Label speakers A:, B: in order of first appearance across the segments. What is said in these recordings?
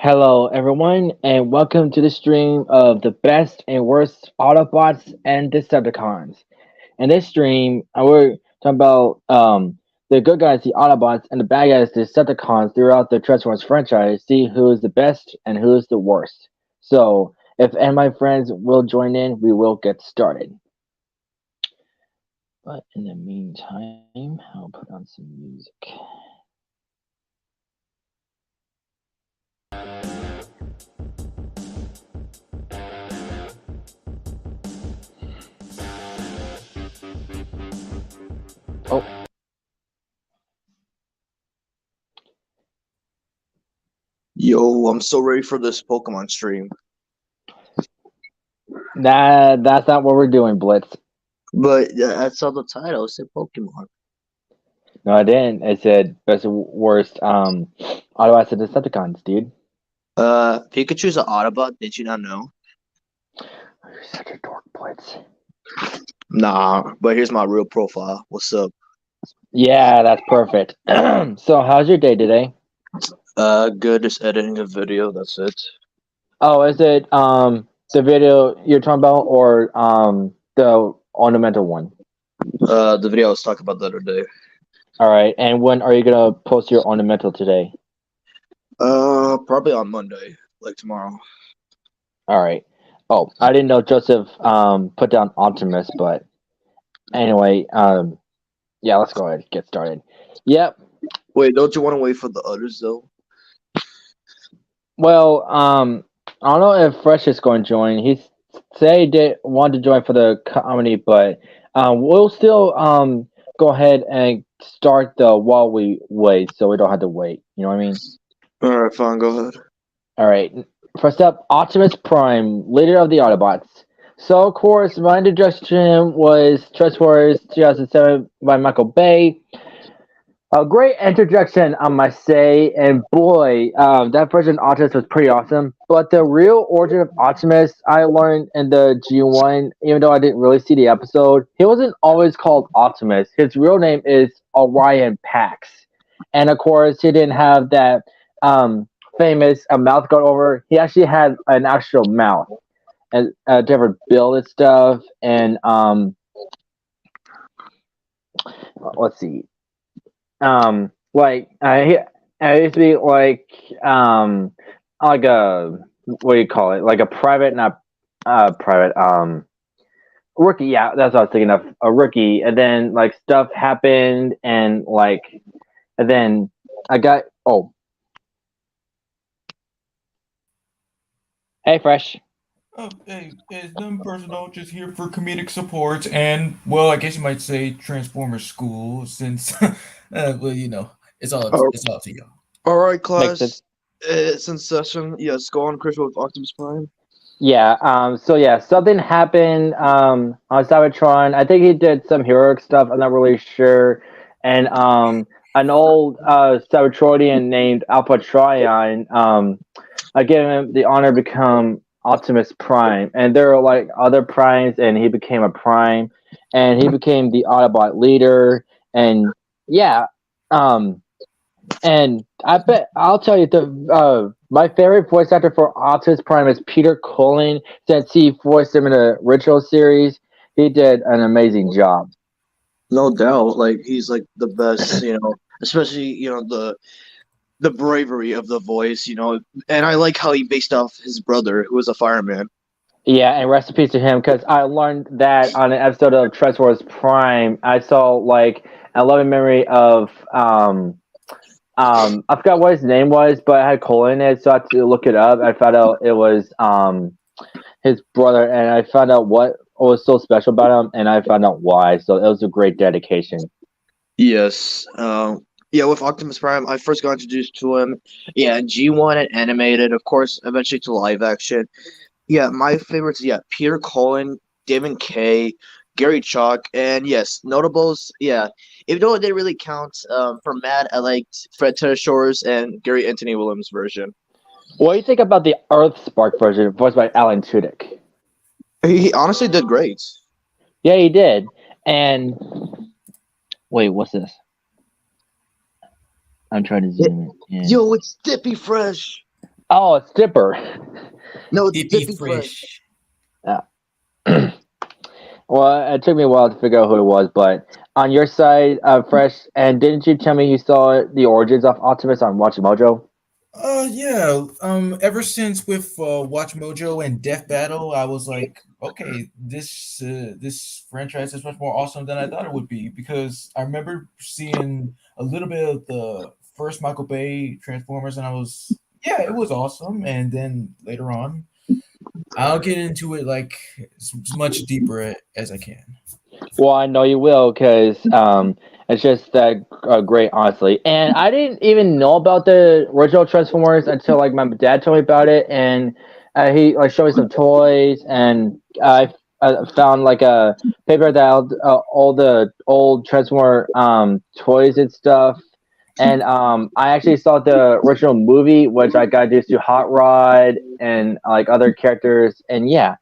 A: Hello, everyone, and welcome to the stream of the best and worst Autobots and Decepticons. In this stream, we're talking about the good guys, the Autobots, and the bad guys, the Decepticons, throughout the Transformers franchise. See who is the best and who is the worst. So, if any of my friends will join in, we will get started. But in the meantime, I'll put on some music. Oh,
B: Yo, I'm so ready for this Pokemon stream.
A: that's not what we're doing, Blitz.
B: But I saw the title, it said Pokemon.
A: No, I didn't. I said best and worst Autobots and Decepticons, dude.
B: Pikachu's an Autobot, did you not know?
A: You're such a dork, Blitz.
B: Nah, but here's my real profile. What's up?
A: Yeah, that's perfect. So, how's your day today?
B: Good, just editing a video, that's it.
A: Oh, is it the video you're talking about, or the ornamental one?
B: The video I was talking about the other day.
A: All right. And when are you gonna post your ornamental today?
B: Probably on Monday, like tomorrow.
A: All right. Oh, I didn't know Joseph put down Optimus, but anyway, yeah, let's go ahead and get started. Yep.
B: Wait, don't you want to wait for the others though?
A: Well, I don't know if Fresh is going to join. He said he did want to join for the comedy, but we'll still go ahead and start the while we wait, so we don't have to wait. You know what I mean?
B: Alright, fine, go ahead.
A: All right. First up, Optimus Prime, leader of the Autobots. So, of course, my introduction was Transformers 2007 by Michael Bay. A great introduction, I must say, and boy, that version of Optimus was pretty awesome. But the real origin of Optimus, I learned in the G1, even though I didn't really see the episode, he wasn't always called Optimus. His real name is Orion Pax. And of course, he didn't have that famous mouth guard over. He actually had an actual mouth and different build and stuff. And let's see. I used to be like a what do you call it? Like a private, not private, rookie. Yeah, that's what I was thinking of, a rookie. And then like stuff happened, and then I got hey, Fresh.
C: Oh, hey, it's nothing personal, just here for comedic support and, well, I guess you might say Transformers School, since, well, it's all up to you.
B: Alright,
A: Makes
B: class.
A: sense.
B: It's in session. Yes, go on, Chris, with Optimus Prime.
A: Yeah. So yeah, something happened. On Cybertron. I think he did some heroic stuff. I'm not really sure. And an old Cybertronian named Alpha Trion. I gave him the honor to become Optimus Prime. And there are like other primes, and he became a prime, and he became the Autobot leader. And yeah. And I bet I'll tell you my favorite voice actor for Optimus Prime is Peter Cullen. Since he voiced him in the original series, he did an amazing job.
B: No doubt, like he's like the best, especially the bravery of the voice, and I like how he based off his brother, who was a fireman.
A: Yeah, and rest in peace to him, because I learned that on an episode of Transformers Prime. I saw like a loving memory of I forgot what his name was, but I had Cullen in it, so I had to look it up. I found out it was his brother, and I found out what was so special about him, and I found out why. So it was a great dedication.
B: Yes, yeah, with Optimus Prime, I first got introduced to him. Yeah, G1 and animated, of course, eventually to live action. Yeah, my favorites, yeah, Peter Cullen, David Kay, Gary Chalk, and yes, notables, yeah. Even though it didn't really count, for Matt, I liked Fred Shores and Gary Anthony Williams' version.
A: What do you think about the Earth Spark version, voiced by Alan Tudyk?
B: He honestly did great.
A: Yeah, he did. And wait, what's this? I'm trying to zoom in.
B: Yo, it's Dippy Fresh.
A: Oh, it's Dipper.
B: No, it's
C: Dippy
B: Dippy
C: Fresh.
A: Well, it took me a while to figure out who it was, but on your side, Fresh, and didn't you tell me you saw the origins of Optimus on Watch Mojo?
C: Yeah. Ever since with Watch Mojo and Death Battle, I was like, okay, this franchise is much more awesome than I thought it would be, because I remember seeing a little bit of the first Michael Bay Transformers, and I was, yeah, it was awesome. And then later on, I'll get into it like as much deeper as I can.
A: Well, I know you will, because it's just that great, honestly. And I didn't even know about the original Transformers until like my dad told me about it, and he like showed me some toys, and I found like a paper that had all the old Transformer toys and stuff. And I actually saw the original movie, which I got introduced to Hot Rod and like other characters, and yeah,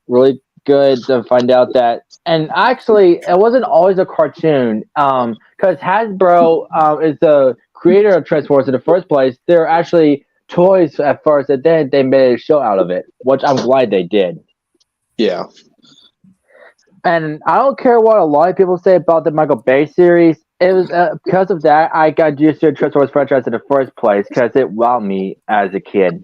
A: really good to find out that. And actually, it wasn't always a cartoon, because Hasbro is the creator of Transformers in the first place. They're actually toys at first, and then they made a show out of it, which I'm glad they did.
B: Yeah.
A: And I don't care what a lot of people say about the Michael Bay series. It was because of that I got used to the Transformers franchise in the first place, because it wowed me as a kid.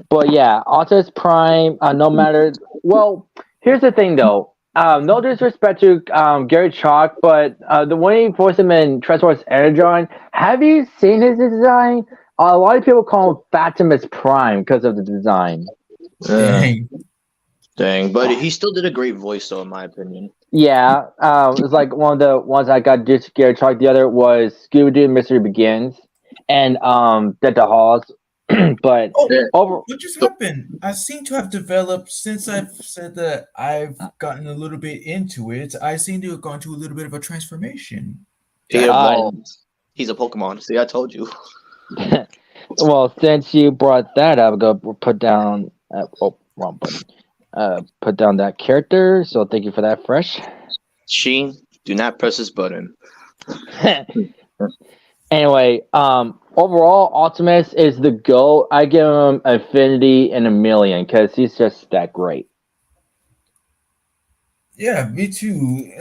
A: But yeah, Optimus Prime, no matter. Well, here's the thing though. No disrespect to Gary Chalk, but the way he voiced him in Transformers Energon, have you seen his design? A lot of people call him Fatimus Prime because of the design.
B: Dang, but he still did a great voice, though, in my opinion.
A: Yeah, it's like one of the ones I got just Gary Chalk. The other was Scooby Doo Mystery Begins, and Dead to Halls. But
C: what just happened? I seem to have developed, since I've said that I've gotten a little bit into it, I seem to have gone to a little bit of a transformation.
B: He evolved. He's a Pokemon. See, I told you.
A: Well, since you brought that up, go put down. Wrong button. Put down that character. So thank you for that, Fresh.
B: Sheen, do not press this button.
A: Anyway, overall, Optimus is the GOAT. I give him Infinity and a million because he's just that great.
C: Yeah, me too.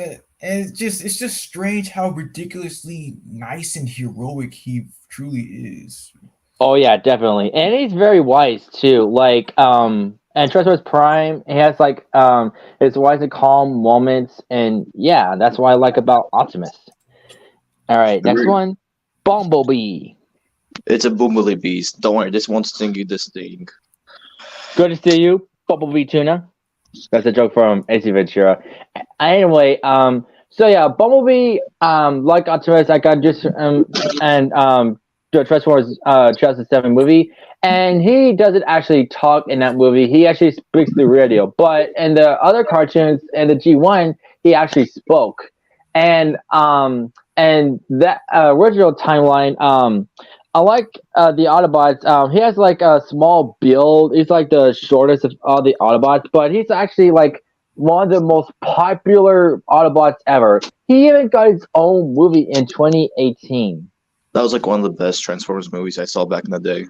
C: And it's just strange how ridiculously nice and heroic he truly is.
A: Oh yeah, definitely, and he's very wise too. Like, and Transformers Prime, he has like his wise and calm moments, and yeah, that's what I like about Optimus. All right, next one. Bumblebee.
B: It's a Bumblebee beast. Don't worry, this won't sting you this thing.
A: Good to see you, Bumblebee Tuna. That's a joke from AC Ventura. Anyway, so yeah, Bumblebee, like Optimus, I got just the Transformers 2007 movie, and he doesn't actually talk in that movie. He actually speaks through radio, but in the other cartoons and the G1, he actually spoke. And that original timeline, I like the Autobots. He has like a small build. He's like the shortest of all the Autobots, but he's actually like one of the most popular Autobots ever. He even got his own movie in 2018.
B: That was like one of the best Transformers movies I saw back in the day.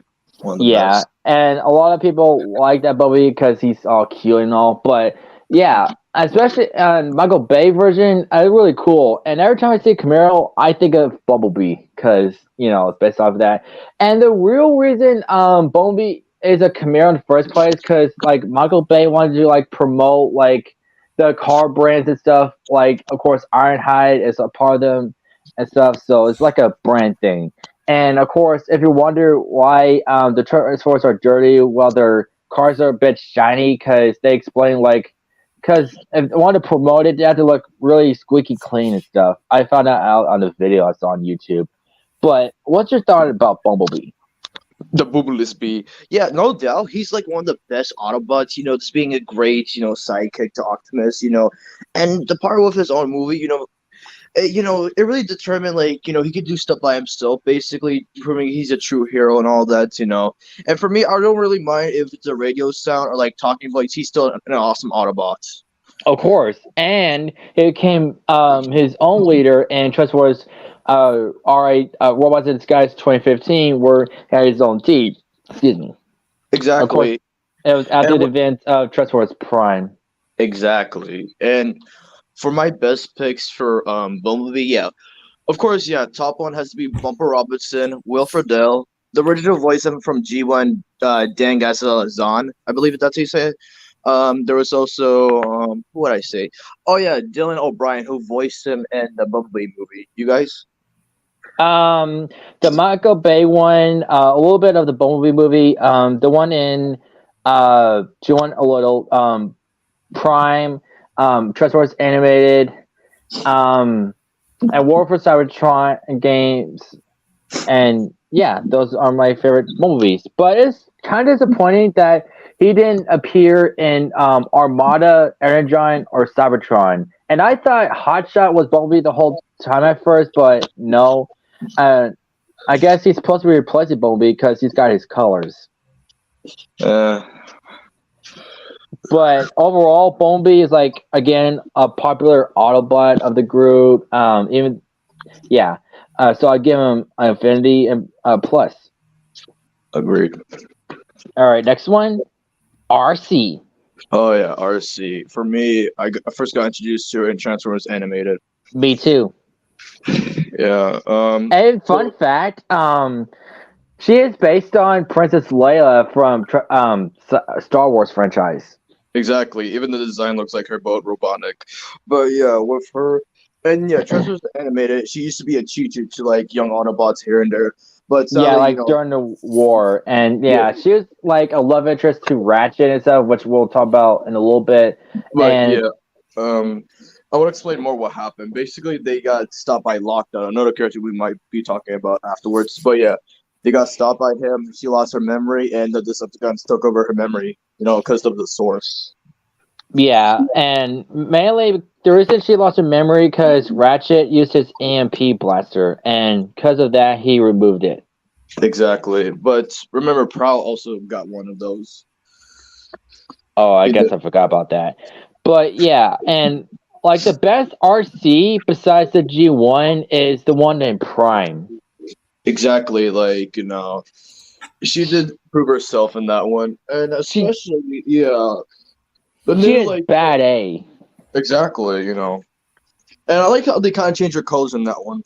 A: Yeah, best. And a lot of people like that movie because he's all cute and all, but yeah, especially Michael Bay version, it's really cool. And every time I see Camaro, I think of Bumblebee because it's based off of that. And the real reason Bumblebee is a Camaro in the first place because like Michael Bay wanted to like promote like the car brands and stuff. Like of course Ironhide is a part of them and stuff. So it's like a brand thing. And of course, if you wonder why the Transformers are dirty while their cars are a bit shiny, because they explain like. Because if they want to promote it, they have to look really squeaky clean and stuff. I found that out on the video I saw on YouTube. But what's your thought about Bumblebee?
B: The Bumblebee. Yeah, no doubt. He's like one of the best Autobots, just being a great, sidekick to Optimus, And the part with his own movie, it really determined, like, he could do stuff by himself, basically, proving he's a true hero and all that, And for me, I don't really mind if it's a radio sound or, like, talking voice. He's still an awesome Autobot.
A: Of course. And he became his own leader in Transformers Robots in Disguise 2015, where he had his own team. Excuse me. Of course,
B: Exactly.
A: it was after
B: And
A: the event of Transformers Prime.
B: exactly. And for my best picks for Bumblebee, yeah. Of course, yeah, top one has to be Bumper Robinson, Will Friedle, the original voice of him from G1, Dan Zahn, I believe that's how you say it. There was also who would I say? Oh yeah, Dylan O'Brien, who voiced him in the Bumblebee movie. You guys?
A: The Michael Bay one, a little bit of the Bumblebee movie, the one in John a little, Prime, Transformers Animated, and War for Cybertron games, and yeah, those are my favorite movies. But it's kind of disappointing that he didn't appear in Armada, Energon, or Cybertron. And I thought Hotshot was Bumblebee the whole time at first, but no. Uh, I guess he's supposed to be replacing Bumblebee because he's got his colors.
B: Uh,
A: But overall, Bumblebee is like again a popular Autobot of the group. So I give him an Infinity and plus.
B: agreed.
A: All right, next one, RC.
B: Oh yeah, RC. For me, I first got introduced to it in Transformers Animated.
A: Me too.
B: Yeah.
A: And fun fact, she is based on Princess Leia from Star Wars franchise.
B: Exactly. Even the design looks like her, boat robotic. But yeah, with her, and yeah, Transformers Animated. She used to be a teacher to like young Autobots here and there. But sadly,
A: Yeah, like during the war, and yeah, she was like a love interest to Ratchet and stuff, which we'll talk about in a little bit.
B: But
A: And
B: yeah, I want to explain more what happened. Basically, they got stopped by Lockdown, another character we might be talking about afterwards. But yeah, they got stopped by him. She lost her memory, and the Decepticons took over her memory. Because of the source.
A: yeah, and mainly the reason she lost her memory because Ratchet used his EMP blaster, and because of that, he removed it.
B: Exactly. But remember, Prowl also got one of those.
A: Oh, I guess I forgot about that. But yeah, and like the best RC besides the G1 is the one in Prime.
B: Exactly. Like, she did prove herself in that one. And especially, yeah. The
A: She
B: new,
A: is
B: like,
A: bad A.
B: exactly, And I like how they kind of changed her colors in that one.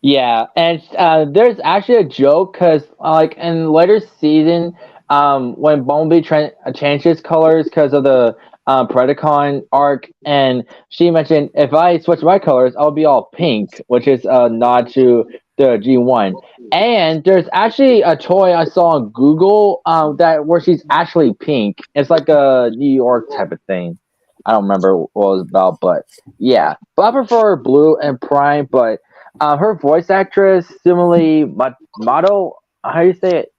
A: Yeah, and there's actually a joke because like in later season, when Bumblebee changed his colors because of the Predacon arc, and she mentioned if I switch my colors, I'll be all pink, which is a nod to the G1. And there's actually a toy I saw on Google that where she's actually pink. It's like a New York type of thing. I don't remember what it was about, but yeah. But I prefer blue and Prime, but her voice actress, similarly, Mato, how do you say it?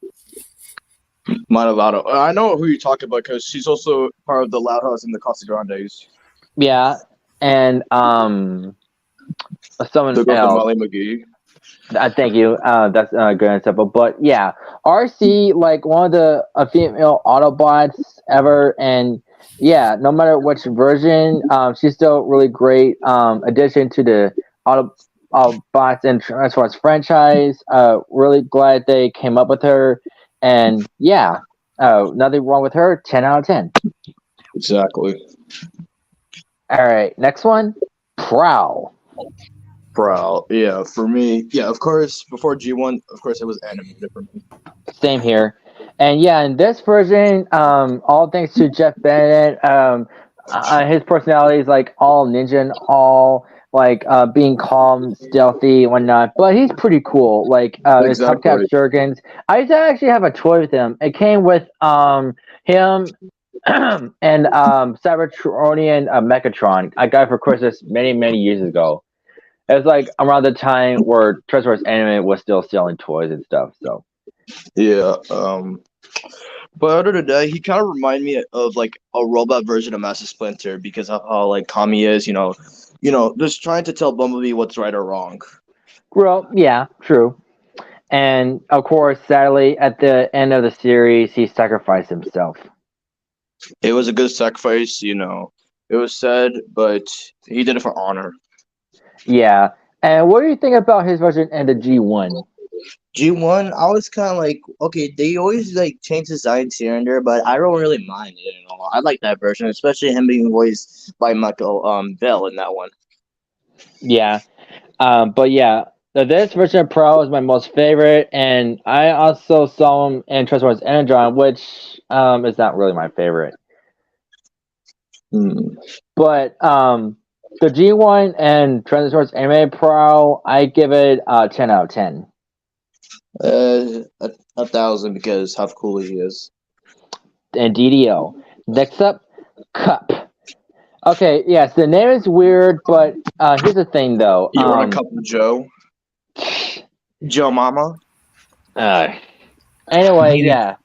B: Montevato. I know who you're talking about because she's also part of the Loud House and the Casa Grandes.
A: Yeah, and someone
B: The
A: else.
B: Molly McGee.
A: Thank you. That's a good example. But yeah, RC, like one of the female Autobots ever, and yeah, no matter which version, she's still really great. Addition to the Autobots and Transformers franchise. Really glad they came up with her, and yeah, nothing wrong with her. 10 out of 10.
B: Exactly.
A: All right, next one, Prowl.
B: Prowl. Yeah, for me, yeah, of course, before G1, of course, it was animated for me.
A: Same here. And yeah, in this version, all thanks to Jeff Bennett, his personality is like all ninja and all like being calm, stealthy, and whatnot. But he's pretty cool. Like his hubcap shurikens. I used to actually have a toy with him. It came with him and Cybertronian Mechatron. I got it for Christmas many years ago. It was like around the time where Transformers Anime was still selling toys and stuff. So
B: yeah, but other than that, he kind of reminded me of like a robot version of Master Splinter because of how like Kami is, just trying to tell Bumblebee what's right or wrong.
A: Well, yeah, true. And of course, sadly, at the end of the series, he sacrificed himself.
B: It was a good sacrifice, It was sad, but he did it for honor.
A: Yeah, And what do you think about his version and the G1?
B: G1, I was kind of like, okay, they always like change designs here and there, but I don't really mind it at all. I like that version, especially him being voiced by Michael Bell in that one.
A: Yeah. But yeah, this version of Pro is my most favorite, and I also saw him in Transformers Energon, which is not really my favorite.
B: Hmm.
A: But the G1 and Transformers Anime Pro, I give it 10 out of 10.
B: A thousand because how cool he is.
A: And DDO. Next up, Cup. Okay, yes, the name is weird, but here's the thing though.
B: You want a cup of Joe? Joe Mama?
A: Anyway, yeah.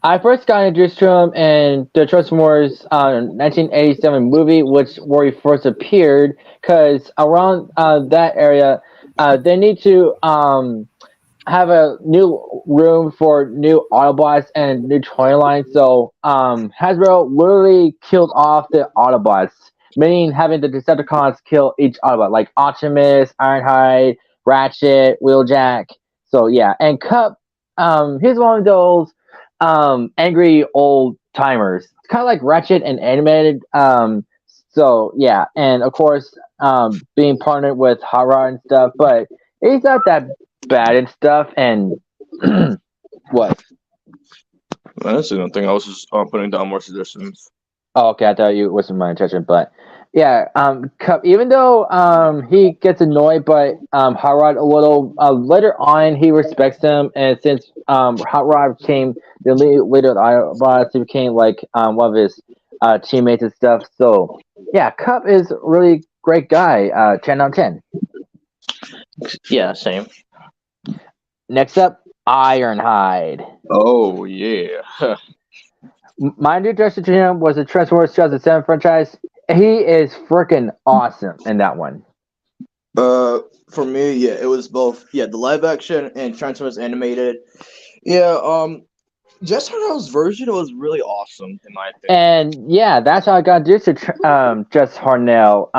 A: I first got introduced to him in the Transformers 1987 movie, where he first appeared, because around that area, they need to have a new room for new Autobots and new toy lines. So Hasbro literally killed off the Autobots, meaning having the Decepticons kill each Autobot, like Optimus, Ironhide, Ratchet, Wheeljack. So yeah, and Cup, he's one of those angry old timers. It's kind of like Ratchet and animated. So yeah, and of course, being partnered with Hot Rod and stuff, but he's not that bad and stuff. And what?
B: That's the thing. I was just putting down more suggestions.
A: Oh, okay. I thought you wasn't my intention, but yeah. Cup. Even though he gets annoyed by Hot Rod a little, later on he respects him, and since Hot Rod became the leader of the Autobots, he became like one of his teammates and stuff. So yeah, Cup is a really great guy. 10 out of 10.
B: Yeah, same.
A: Next up, Ironhide.
B: Oh yeah.
A: My introduction to him was the Transformers 2007 franchise. He is freaking awesome in that one.
B: For me, yeah, it was both. Yeah, the live action and Transformers animated. Yeah, Jess Harnell's version was really awesome in my opinion.
A: And yeah, that's how I got introduced to Jess Harnell.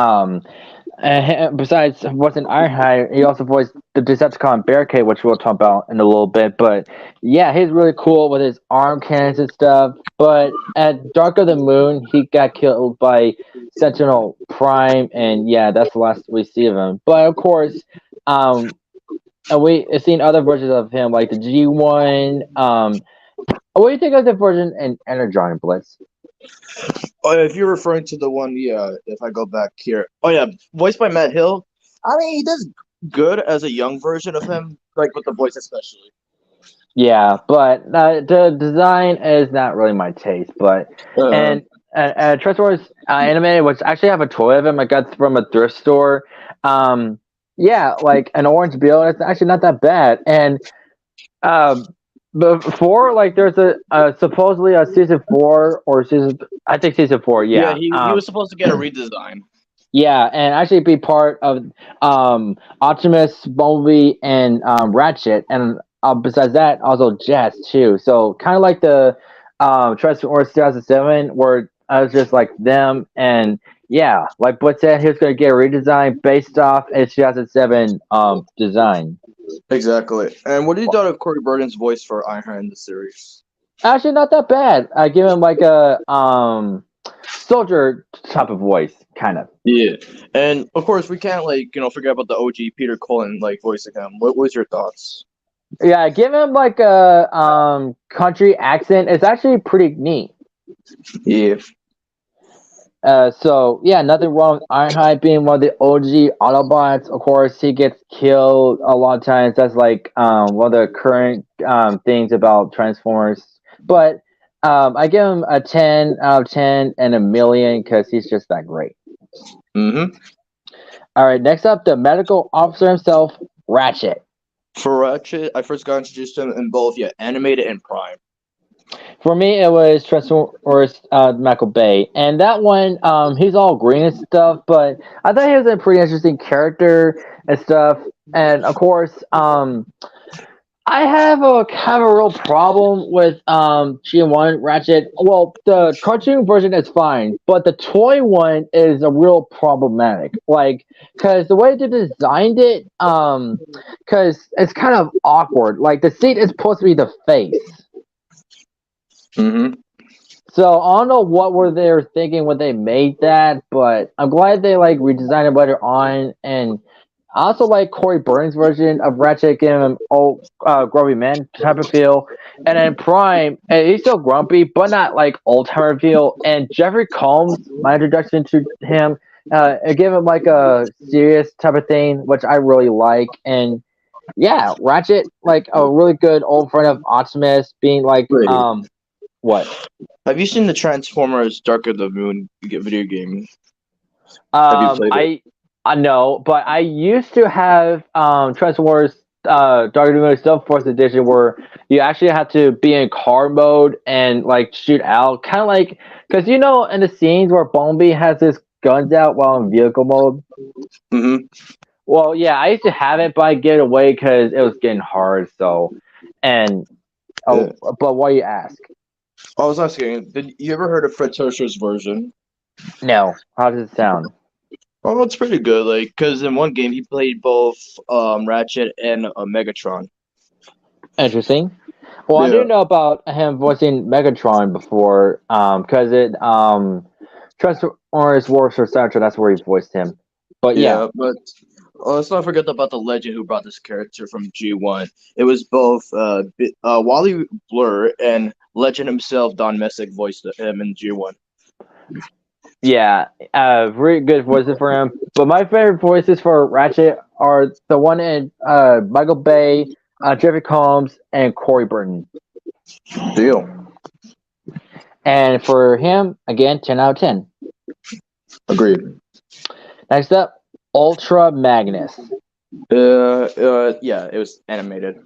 A: And besides wasn't Ironhide, he also voiced the Decepticon Barricade, which we'll talk about in a little bit. But yeah, he's really cool with his arm cannons and stuff. But at Dark of the Moon, he got killed by Sentinel Prime, and yeah, that's the last we see of him. But of course, and we've seen other versions of him, like the G1. What do you think of the version in Energon, Blitz?
B: Oh, if you're referring to the one, yeah. If I go back here, oh yeah, voiced by Matt Hill. I mean, he does good as a young version of him, like with the voice especially.
A: Yeah, but the design is not really my taste. But and Transformers Animated, which actually have a toy of him I got from a thrift store. Yeah, like an orange bill. It's actually not that bad. And before, like, there's a supposedly a season 4 or I think season 4. Yeah,
B: he was supposed to get a redesign.
A: Yeah, and actually be part of Optimus, Bumblebee, and Ratchet, and besides that, also Jazz too. So kind of like the Transformers 2007, where I was just like them, and yeah, like Butch said, he was going to get a redesign based off a 2007 design.
B: Exactly. And what did you thought of Corey Burton's voice for Ironhide in the series?
A: Actually, not that bad. I give him like a soldier type of voice, kind of.
B: Yeah, and of course we can't forget about the OG Peter Cullen voicing him. What was your thoughts?
A: Yeah, give him like a country accent. It's actually pretty neat.
B: Yeah.
A: So yeah, nothing wrong with Ironhide being one of the OG Autobots. Of course, he gets killed a lot of times. That's like one of the current things about Transformers. But I give him a 10 out of 10 and a million because he's just that great.
B: Mm-hmm.
A: All right, next up, the medical officer himself, Ratchet.
B: For Ratchet, I first got introduced to him in both animated and Prime.
A: For me, it was Transformers Michael Bay. And that one, he's all green and stuff, but I thought he was a pretty interesting character and stuff. And of course, I have a kind of a real problem with G1 Ratchet. Well, the cartoon version is fine, but the toy one is a real problematic. Like, because the way they designed it, because it's kind of awkward. Like the seat is supposed to be the face.
B: Mm-hmm.
A: So I don't know what were they were thinking when they made that, but I'm glad they like redesigned it later on. And I also like Corey Burns' version of Ratchet, giving him old grumpy man type of feel. And then Prime, he's still grumpy, but not like old timer feel. And Jeffrey Combs, my introduction to him, it gave him like a serious type of thing, which I really like. And yeah, Ratchet, like a really good old friend of Optimus, being like
B: Wait,
A: what?
B: have you seen the Transformers Dark of the Moon video game? Have you played it?
A: I know, but I used to have Transformers Dark Moon Stealth Force Edition where you actually have to be in car mode and like shoot out, kind of like because you know in the scenes where Bumblebee has his guns out while in vehicle mode.
B: Mm-hmm.
A: Well, yeah, I used to have it, but I get away because it was getting hard. So, and
B: Yeah.
A: but why you ask?
B: I was asking, did you ever heard of Fred Toaster's version?
A: No, how does it sound?
B: Oh, it's pretty good. Like, because in one game he played both Ratchet and Megatron.
A: Interesting. Well, I
B: Yeah,
A: didn't know about him voicing Megatron before, because it Transformers Wars for Cybertron. That's where he voiced him. But yeah,
B: yeah, but let's not forget about the legend who brought this character from G1. It was both Wally Blur and Legend himself, Don Messick, voiced him in G1.
A: yeah, very good voices for him. But my favorite voices for Ratchet are the one in Michael Bay, Jeffrey Combs, and Corey Burton.
B: Deal.
A: And for him, again, 10 out of 10.
B: Agreed.
A: Next up, Ultra Magnus.
B: Yeah, it was animated.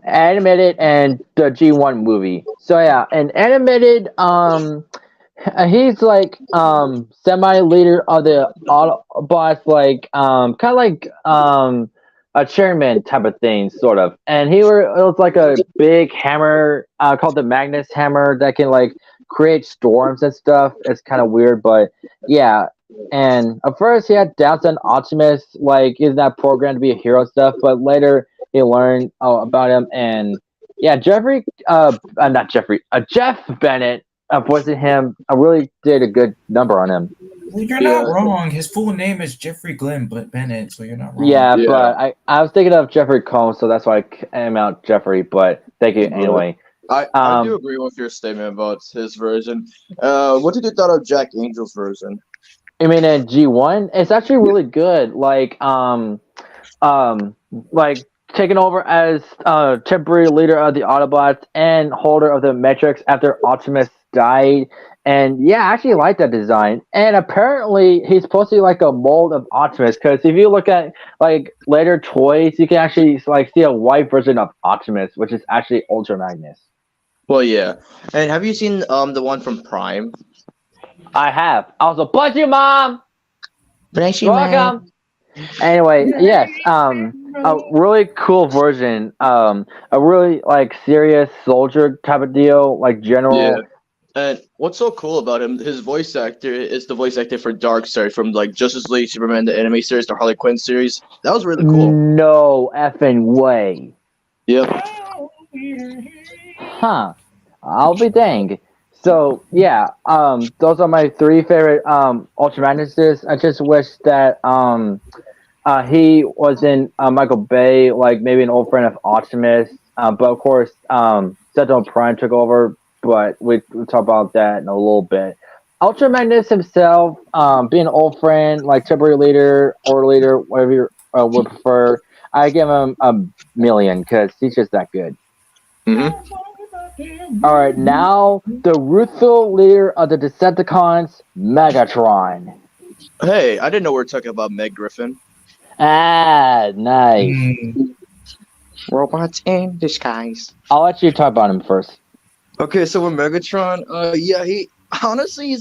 A: Animated and the G1 movie. So yeah, an animated he's like semi leader of the Autobots, like kind of like a chairman type of thing, sort of. And it was like a big hammer called the Magnus hammer that can like create storms and stuff. It's kind of weird, but yeah. And at first he had doubts on Optimus, like he's not programmed to be a hero stuff, but later he learned about him. And yeah, Jeff Bennett voicing him, I really did a good number on him.
C: Well, you're
B: Yeah.
C: not wrong. His full name is Jeffrey Glenn Bennett, so you're not wrong.
A: Yeah,
B: Yeah.
A: but I was thinking of Jeffrey Combs, so that's why I came out Jeffrey. But thank you anyway.
B: I do agree with your statement about his version. What did you thought of Jack Angel's version?
A: I mean, in G1, it's actually really good. Like taking over as temporary leader of the Autobots and holder of the Matrix after Optimus died. And yeah, I actually like that design. And apparently, he's supposed to be like a mold of Optimus. Because if you look at like later toys, you can actually like see a white version of Optimus, which is actually Ultra Magnus.
B: Well, yeah. And have you seen the one from Prime?
A: I have. Also, bless you, Mom.
B: Bless
A: You're welcome. Anyway, yes. A really cool version. A really like serious soldier type of deal, like general.
B: Yeah. And what's so cool about him? His voice actor is the voice actor for Darkseid from like Justice League, Superman, the anime series, the Harley Quinn series. That was really cool.
A: No effing way.
B: Yep.
A: Huh. I'll be dang. So yeah, those are my three favorite Ultra Magnuses. I just wish that he was in Michael Bay, like maybe an old friend of Optimus. But of course, Sentinel Prime took over. But we'll talk about that in a little bit. Ultra Magnus himself, being an old friend, like temporary leader or leader, whatever you would prefer, I give him a million because he's just that good.
B: Mm-hmm.
A: All right, now the ruthless leader of the Decepticons, Megatron.
B: Hey, I didn't know we were talking about Meg Griffin.
A: Ah, nice.
B: Robots in disguise.
A: I'll let you talk about him first.
B: Okay, so with Megatron, yeah, he's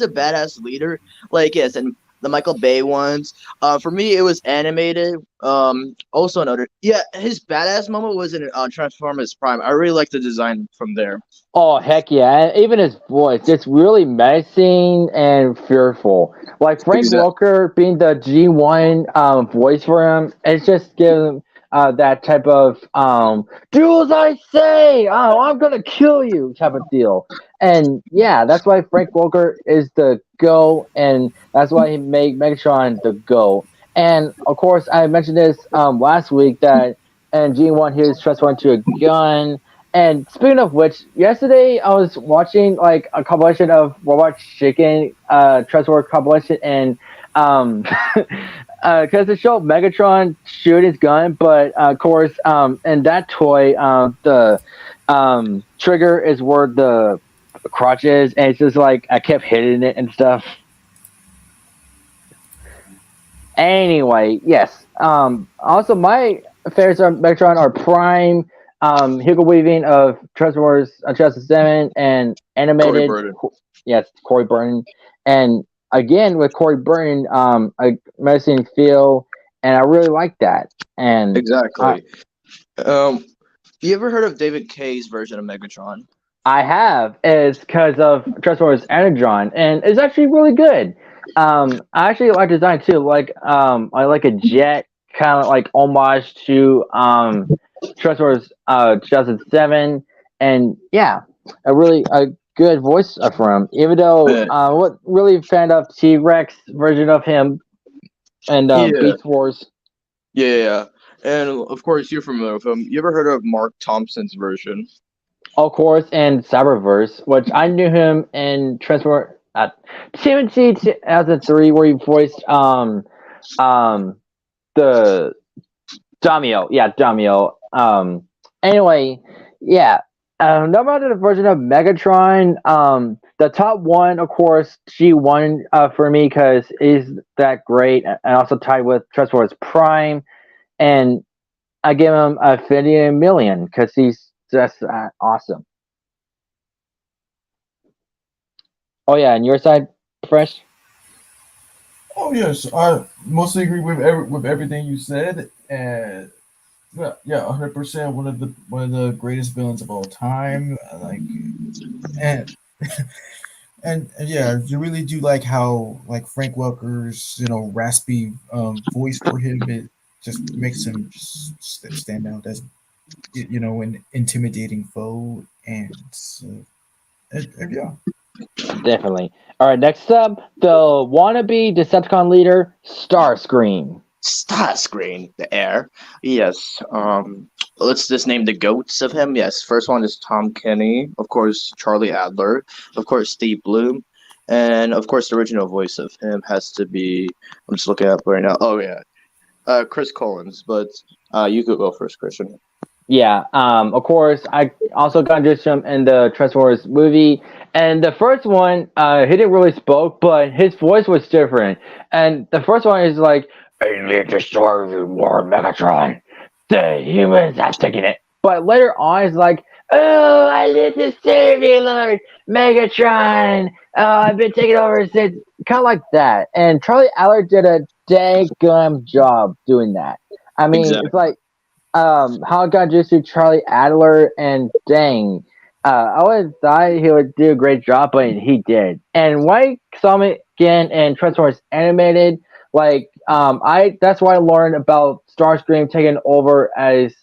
B: a badass leader. Like, yes, and the Michael Bay ones. For me, it was animated. Also another, yeah, his badass moment was in Transformers Prime. I really like the design from there.
A: Oh heck yeah! And even his voice, it's really menacing and fearful. Like Frank
B: Exactly.
A: Welker being the G1 voice for him, it's just giving that type of "do as I say, oh I'm gonna kill you" type of deal. And yeah, that's why Frank Welker is the go, and that's why he made Megatron the go. And of course, I mentioned this last week that and G1 here is transformed into a gun. And speaking of which, yesterday I was watching like a compilation of Robot Chicken, Trustworthy compilation, and because it showed Megatron shoot his gun, but of course, in that toy, the trigger is where the crotch is, and it's just like I kept hitting it and stuff. Anyway, yes. Also, my favorites on Megatron are Prime, Hugo Weaving of Transformers 2007, and
B: Corey
A: animated.
B: Burton.
A: Yes, Corey Burton, and again with Corey Burton, a menacing feel, and I really like that. And
B: Exactly. Um, you ever heard of David Kay's version of Megatron?
A: I have is because of Transformers Energon, and it's actually really good. I actually like design too. Like, I like a jet kind of like homage to Transformers 2007, and yeah, a good voice from him. Even though
B: Yeah.
A: what really fan of T Rex version of him and
B: Yeah.
A: Beast Wars.
B: Yeah. And of course, you're familiar with him. You ever heard of Mark Thompson's version?
A: Of course, and Cyberverse, which I knew him in Transformers TMNT 2003, where he voiced um the Damio, yeah, Damio. Anyway, yeah. No matter the version of Megatron, the top one, of course, G1 for me because is that great, and also tied with Transformers Prime, and I give him a 50 million because he's just awesome. Oh yeah, and your side, Fresh?
C: Oh yes, I mostly agree with with everything you said, and yeah, 100%. One of the greatest villains of all time. Like, and and yeah, you really do like how like Frank Welker's raspy voice for him. It just makes him just stand out as an intimidating foe, and yeah.
A: Definitely. All right, next up, the wannabe Decepticon leader, Starscream.
B: Starscream, the heir. Yes. Let's just name the goats of him. Yes. First one is Tom Kenny. Of course, Charlie Adler. Of course, Steve Bloom. And of course, the original voice of him has to be. I'm just looking up right now. Oh yeah, Chris Collins. But you could go first, Christian.
A: Yeah, of course, I also got introduced to him in the Transformers movie. And the first one, he didn't really spoke, but his voice was different. And the first one is like, I need to serve you more, Megatron. The humans have taken it. But later on, it's like, oh, I need to save you, Lord Megatron. Oh, I've been taken over since. Kind of like that. And Charlie Aller did a dang gum job doing that. I mean,
B: Exactly.
A: it's like, how it got introduced to Charlie Adler, and dang, I would thought he would do a great job, but he did. And when I saw him again in Transformers Animated, like I that's why I learned about Starscream taking over as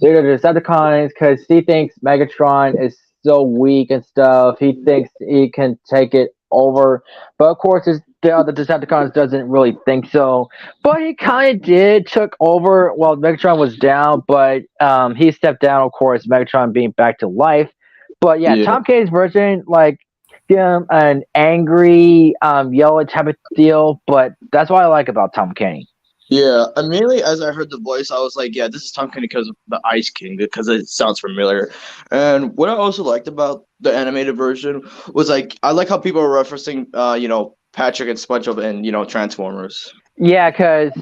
A: leader of the Decepticons because he thinks Megatron is so weak and stuff. He thinks he can take it over, but of course, the other Decepticons doesn't really think so. But he kind of did took over while Megatron was down, but he stepped down, of course, Megatron being back to life. But yeah,
B: Yeah.
A: Tom Kenny's version, like, an angry, yellow type of deal, but that's what I like about Tom Kenny.
B: Yeah, immediately as I heard the voice, I was like, yeah, this is Tom Kenny because of the Ice King, because it sounds familiar. And what I also liked about the animated version was like, I like how people are referencing, Patrick and SpongeBob and, Transformers.
A: Yeah, because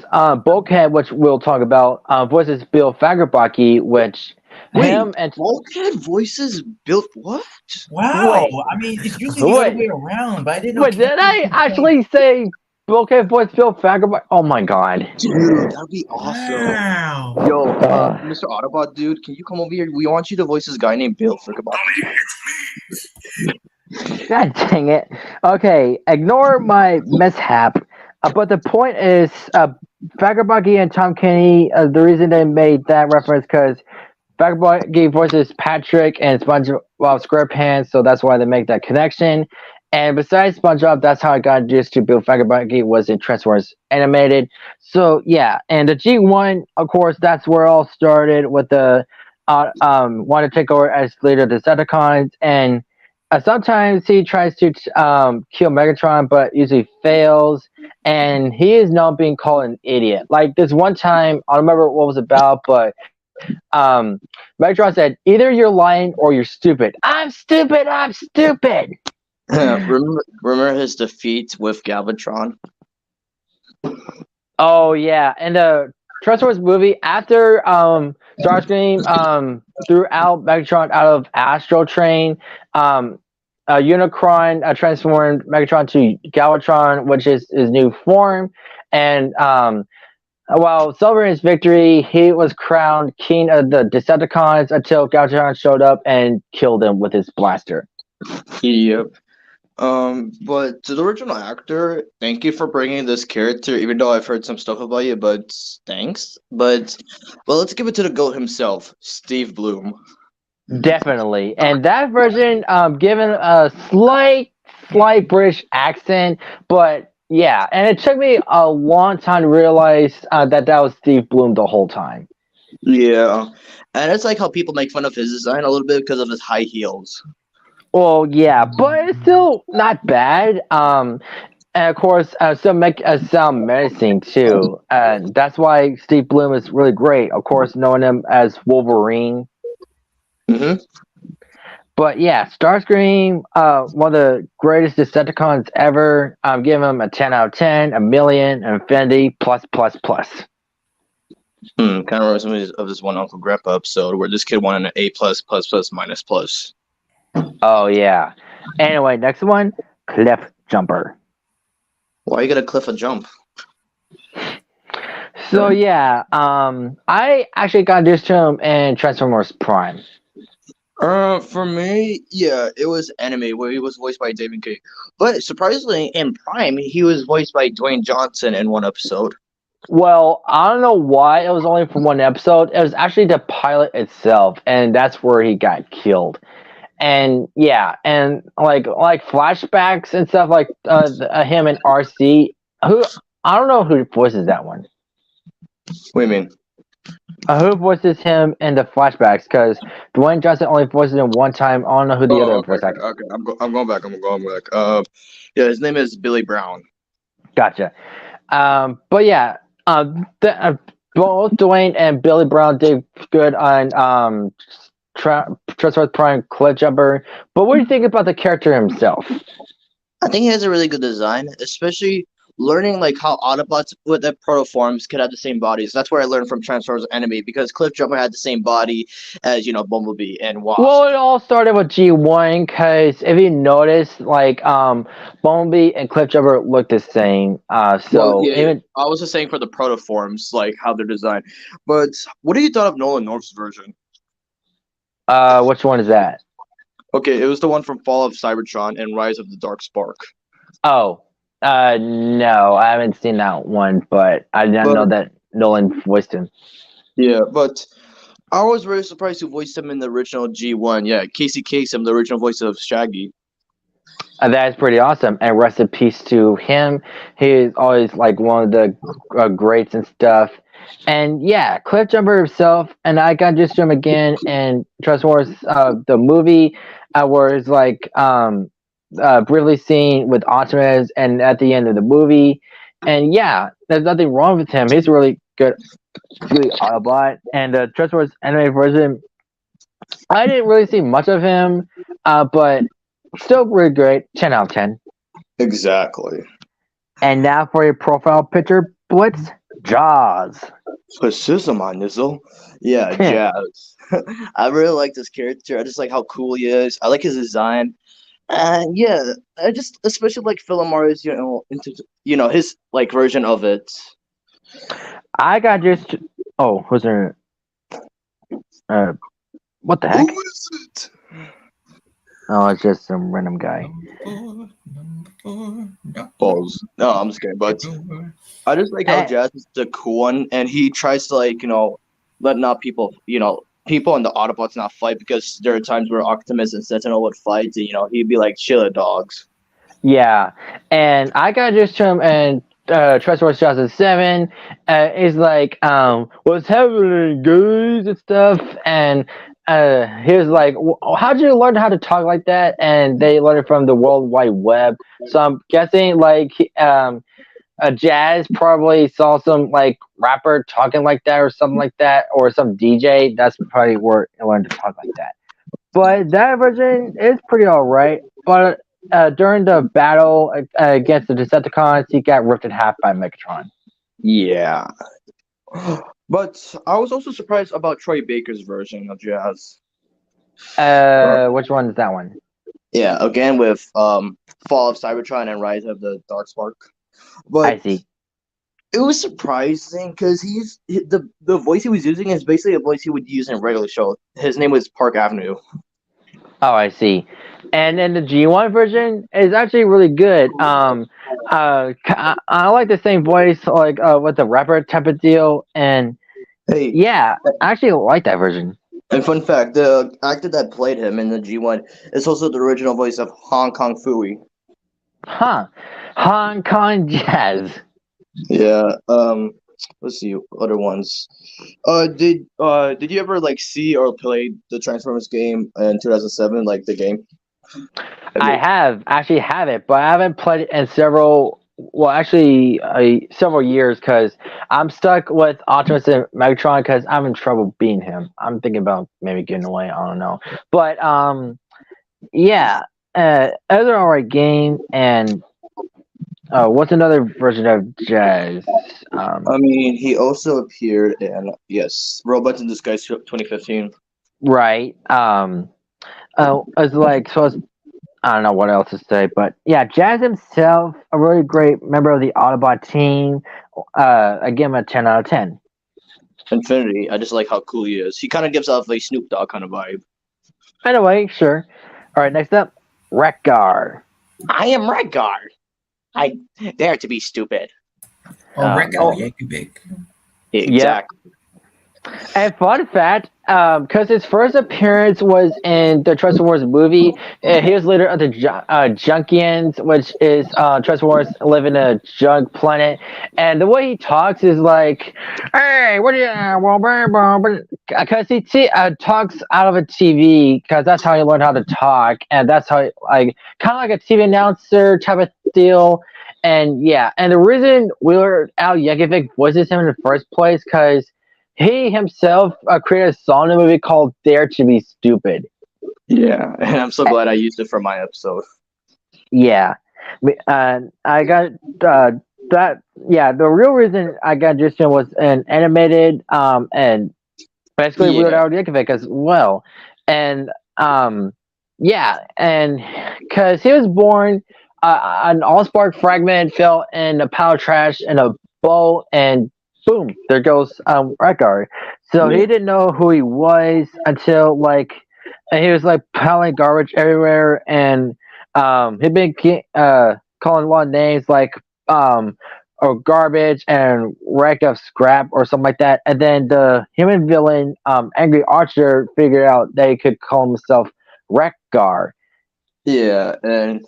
A: Bulkhead, which we'll talk about, voices Bill Fagerbakke, which
B: Wait,
A: him and
B: Bulkhead voices built what?
C: Wow.
A: wait,
C: I mean, it's usually the other
A: wait,
C: way around, but I didn't know.
A: wait, did I actually say? okay, voice Bill Fagerback. Oh my god.
B: Dude, that'd be awesome.
C: Wow.
B: Yo, Mr. Autobot, dude, can you come over here? We want you to voice this guy named Bill Fagerback.
A: God dang it. Okay, ignore my mishap. But the point is, Fagerback and Tom Kenny, the reason they made that reference because Fagerback voices Patrick and SpongeBob SquarePants, so that's why they make that connection. And besides SpongeBob, that's how I got introduced to Bill Fagerback was in Transformers Animated. So yeah, and the G1, of course, that's where it all started with the want to take over as leader of the Decepticons, and sometimes he tries to kill Megatron, but usually fails. And he is now being called an idiot. Like this one time, I don't remember what it was about, but Megatron said, "Either you're lying or you're stupid." I'm stupid. I'm stupid.
B: remember his defeat with Galvatron?
A: Oh yeah, and the Transformers movie after Starscream threw out Megatron out of Astro Train, Unicron transformed Megatron to Galvatron, which is his new form, and while celebrating his victory, he was crowned king of the Decepticons until Galvatron showed up and killed him with his blaster.
B: Yep. But to the original actor, thank you for bringing this character, even though I've heard some stuff about you, but thanks. But, well, let's give it to the GOAT himself, Steve Bloom.
A: Definitely, and that version, given a slight British accent, but yeah, and it took me a long time to realize that was Steve Bloom the whole time.
B: Yeah, and it's like how people make fun of his design a little bit because of his high heels.
A: Well, yeah, but it's still not bad. And of course, still make us sound menacing too. And that's why Steve Bloom is really great. Of course, knowing him as Wolverine.
B: Mm-hmm.
A: But yeah, Starscream, one of the greatest Decepticons ever. I'm giving him a 10 out of 10, a million, infinity, plus.
B: Kind of reminds me of this one Uncle Grandpa episode where this kid wanted an A plus minus plus.
A: Oh yeah. Anyway, next one, Cliff Jumper.
B: Why you gotta cliff a jump?
A: So yeah, I actually got introduced to him in Transformers Prime.
B: For me, yeah, it was anime where he was voiced by David K. But surprisingly, in Prime, he was voiced by Dwayne Johnson in one episode.
A: Well, I don't know why it was only for one episode. It was actually the pilot itself, and that's where he got killed. And yeah, and like flashbacks and stuff like him and RC. Who I don't know who voices that one.
B: What do you mean?
A: Who voices him in the flashbacks? Because Dwayne Johnson only voices him one time. I don't know who the other voice actor.
B: Okay, I'm going back. Yeah, his name is Billy Brown.
A: Gotcha. But yeah, both Dwayne and Billy Brown did good on Transformers Prime Cliff Jumper. But what do you think about the character himself?
B: I think he has a really good design, especially learning like how Autobots with their protoforms could have the same bodies. That's where I learned from Transformers Enemy because Cliff Jumper had the same body as Bumblebee and Wasp.
A: Well, it all started with G1 because if you notice, like Bumblebee and Cliff Jumper look the same. I
B: was just saying for the protoforms, like how they're designed. But what do you thought of Nolan North's version?
A: Which one is that?
B: Okay, it was the one from Fall of Cybertron and Rise of the Dark Spark.
A: Oh. No, I haven't seen that one, but I didn't know that Nolan voiced him.
B: Yeah, but I was very surprised who voiced him in the original G1. Yeah, Casey Kasem, the original voice of Shaggy.
A: That is pretty awesome, and rest in peace to him. He is always like one of the greats and stuff. And yeah, Cliff Jumper himself, and I got introduced to him again in Transformers, the movie, where it's like briefly seen with Optimus and at the end of the movie. And yeah, there's nothing wrong with him. He's really good. Really Autobot. And the Transformers anime version, I didn't really see much of him, but still really great. 10 out of 10.
B: Exactly.
A: And now for your profile picture, Blitz, Jaws.
B: Fascism on Nizzle. Yeah, Jazz. I really like this character. I just like how cool he is. I like his design. And yeah, I just especially like Philomar's, his like version of it.
A: I got just. Oh, who's there? Uh, what the
B: Who
A: heck?
B: is it?
A: Oh, it's just some random guy.
C: Number four,
B: Balls. No, I'm just kidding. But I just like how
A: Eh,
B: Jazz is the cool one, and he tries to like let not people people in the Autobots not fight because there are times where Optimus and Sentinel would fight, and he'd be like chill dogs.
A: yeah, and I got just him and Trust Wars 2007 is like what's happening guys and stuff, and he was like, how'd you learn how to talk like that? And they learned it from the World Wide Web. So I'm guessing like Jazz probably saw some like rapper talking like that or something like that, or some DJ. That's probably where he learned to talk like that. But that version is pretty alright. But during the battle against the Decepticons, he got ripped in half by Megatron.
B: Yeah. But I was also surprised about Troy Baker's version of Jazz.
A: Which one is that one?
B: Yeah, again with Fall of Cybertron and Rise of the Darkspark.
A: I
B: But
A: see.
B: it was surprising because the voice he was using is basically a voice he would use in a regular show. His name was Park Avenue.
A: Oh, I see. And then the G1 version is actually really good. I like the same voice, like with the rapper type of deal, and
B: Hey,
A: yeah, I actually like that version.
B: and fun fact, the actor that played him in the G1 is also the original voice of Hong Kong Fooey.
A: Huh? Hong Kong Jazz.
B: Yeah. Let's see other ones. Did you ever like see or play the Transformers game in 2007, like the game?
A: I have actually have it, but I haven't played it in several years because I'm stuck with Optimus and Megatron because I'm in trouble beating him. I'm thinking about maybe getting away. I don't know, but yeah, it's an alright game. And what's another version of Jazz?
B: I mean, he also appeared in yes, Robots in Disguise 2015.
A: Right. It's like so. I don't know what else to say, but yeah, Jazz himself, a really great member of the Autobot team. I give him a 10 out of 10.
B: Infinity. I just like how cool he is. He kind of gives off a Snoop Dogg kind of vibe.
A: Anyway, sure. All right, next up, Wreck-Gar.
B: I am Redguard. I dare to be stupid.
C: Yakubik.
B: Exactly.
A: And fun fact, because his first appearance was in the Transformers movie, he was later on the Junkians, which is Transformers live in a junk planet. And the way he talks is like, "Hey, what do you?" Because talks out of a TV, because that's how he learned how to talk, and that's how like kind of like a TV announcer type of deal. And yeah, and the reason Weird Al Yankovic voices him in the first place, because he himself created a song in a movie called "Dare to Be Stupid."
B: Yeah, and I'm so glad I used it for my episode.
A: Yeah, I got that. Yeah, the real reason I got Justin was an animated and basically Weird
B: Yeah.
A: Al Yankovic as well, and yeah, and because he was born, an AllSpark fragment fell in a pile of trash in a bowl, and boom, there goes Wreck-Gar. So he didn't know who he was until like, and he was like piling garbage everywhere, and he'd been calling a lot of names like or garbage and wreck of scrap or something like that. And then the human villain, Angry Archer, figured out that he could call himself Wreck-Gar.
B: Yeah, and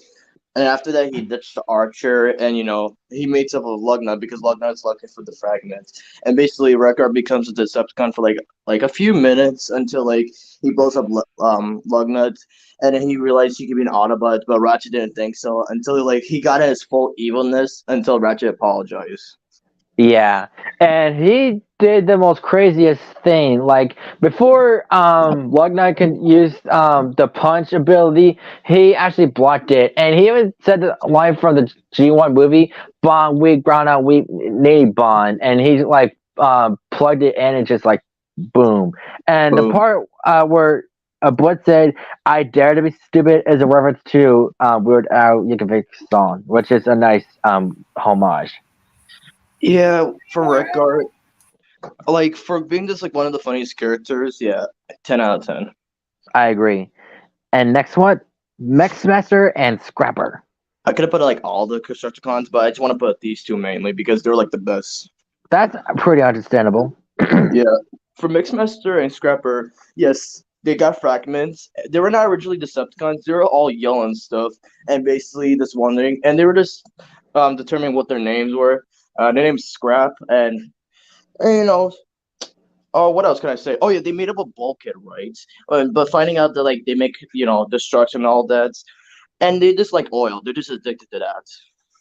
B: after that he ditched the Archer, and he meets up with Lugnut because Lugnut's looking for the fragment, and basically Wreck-Gar becomes a Decepticon for like a few minutes until like he blows up Lugnut, and then he realized he could be an Autobot, but Ratchet didn't think so until like he got his full evilness until Ratchet apologized.
A: Yeah, and he did the most craziest thing. Like before, Lugnut can use the punch ability. He actually blocked it, and he even said the line from the G1 movie, "Bond weak, ground out weak, need bond," and he like plugged it in and just like boom. And the
B: Boom.
A: part where Blitz said, "I dare to be stupid" is a reference to Weird Al Yankovic's song, which is a nice homage.
B: Yeah, for Redguard, like for being just like one of the funniest characters, yeah, 10 out of 10.
A: I agree. And next one, Mexmaster and Scrapper.
B: I could have put like all the Constructicons, but I just want to put these two mainly because they're like the best.
A: That's pretty understandable.
B: Yeah, for Mixmaster and Scrapper, yes, they got fragments. They were not originally Decepticons. They were all yellow and stuff, and basically just wondering, and they were just determining what their names were. Their name's Scrap, and oh, what else can I say? Oh yeah, they made up a bulkhead, right? But finding out that like they make destruction and all that, and they just like oil. They're just addicted to that.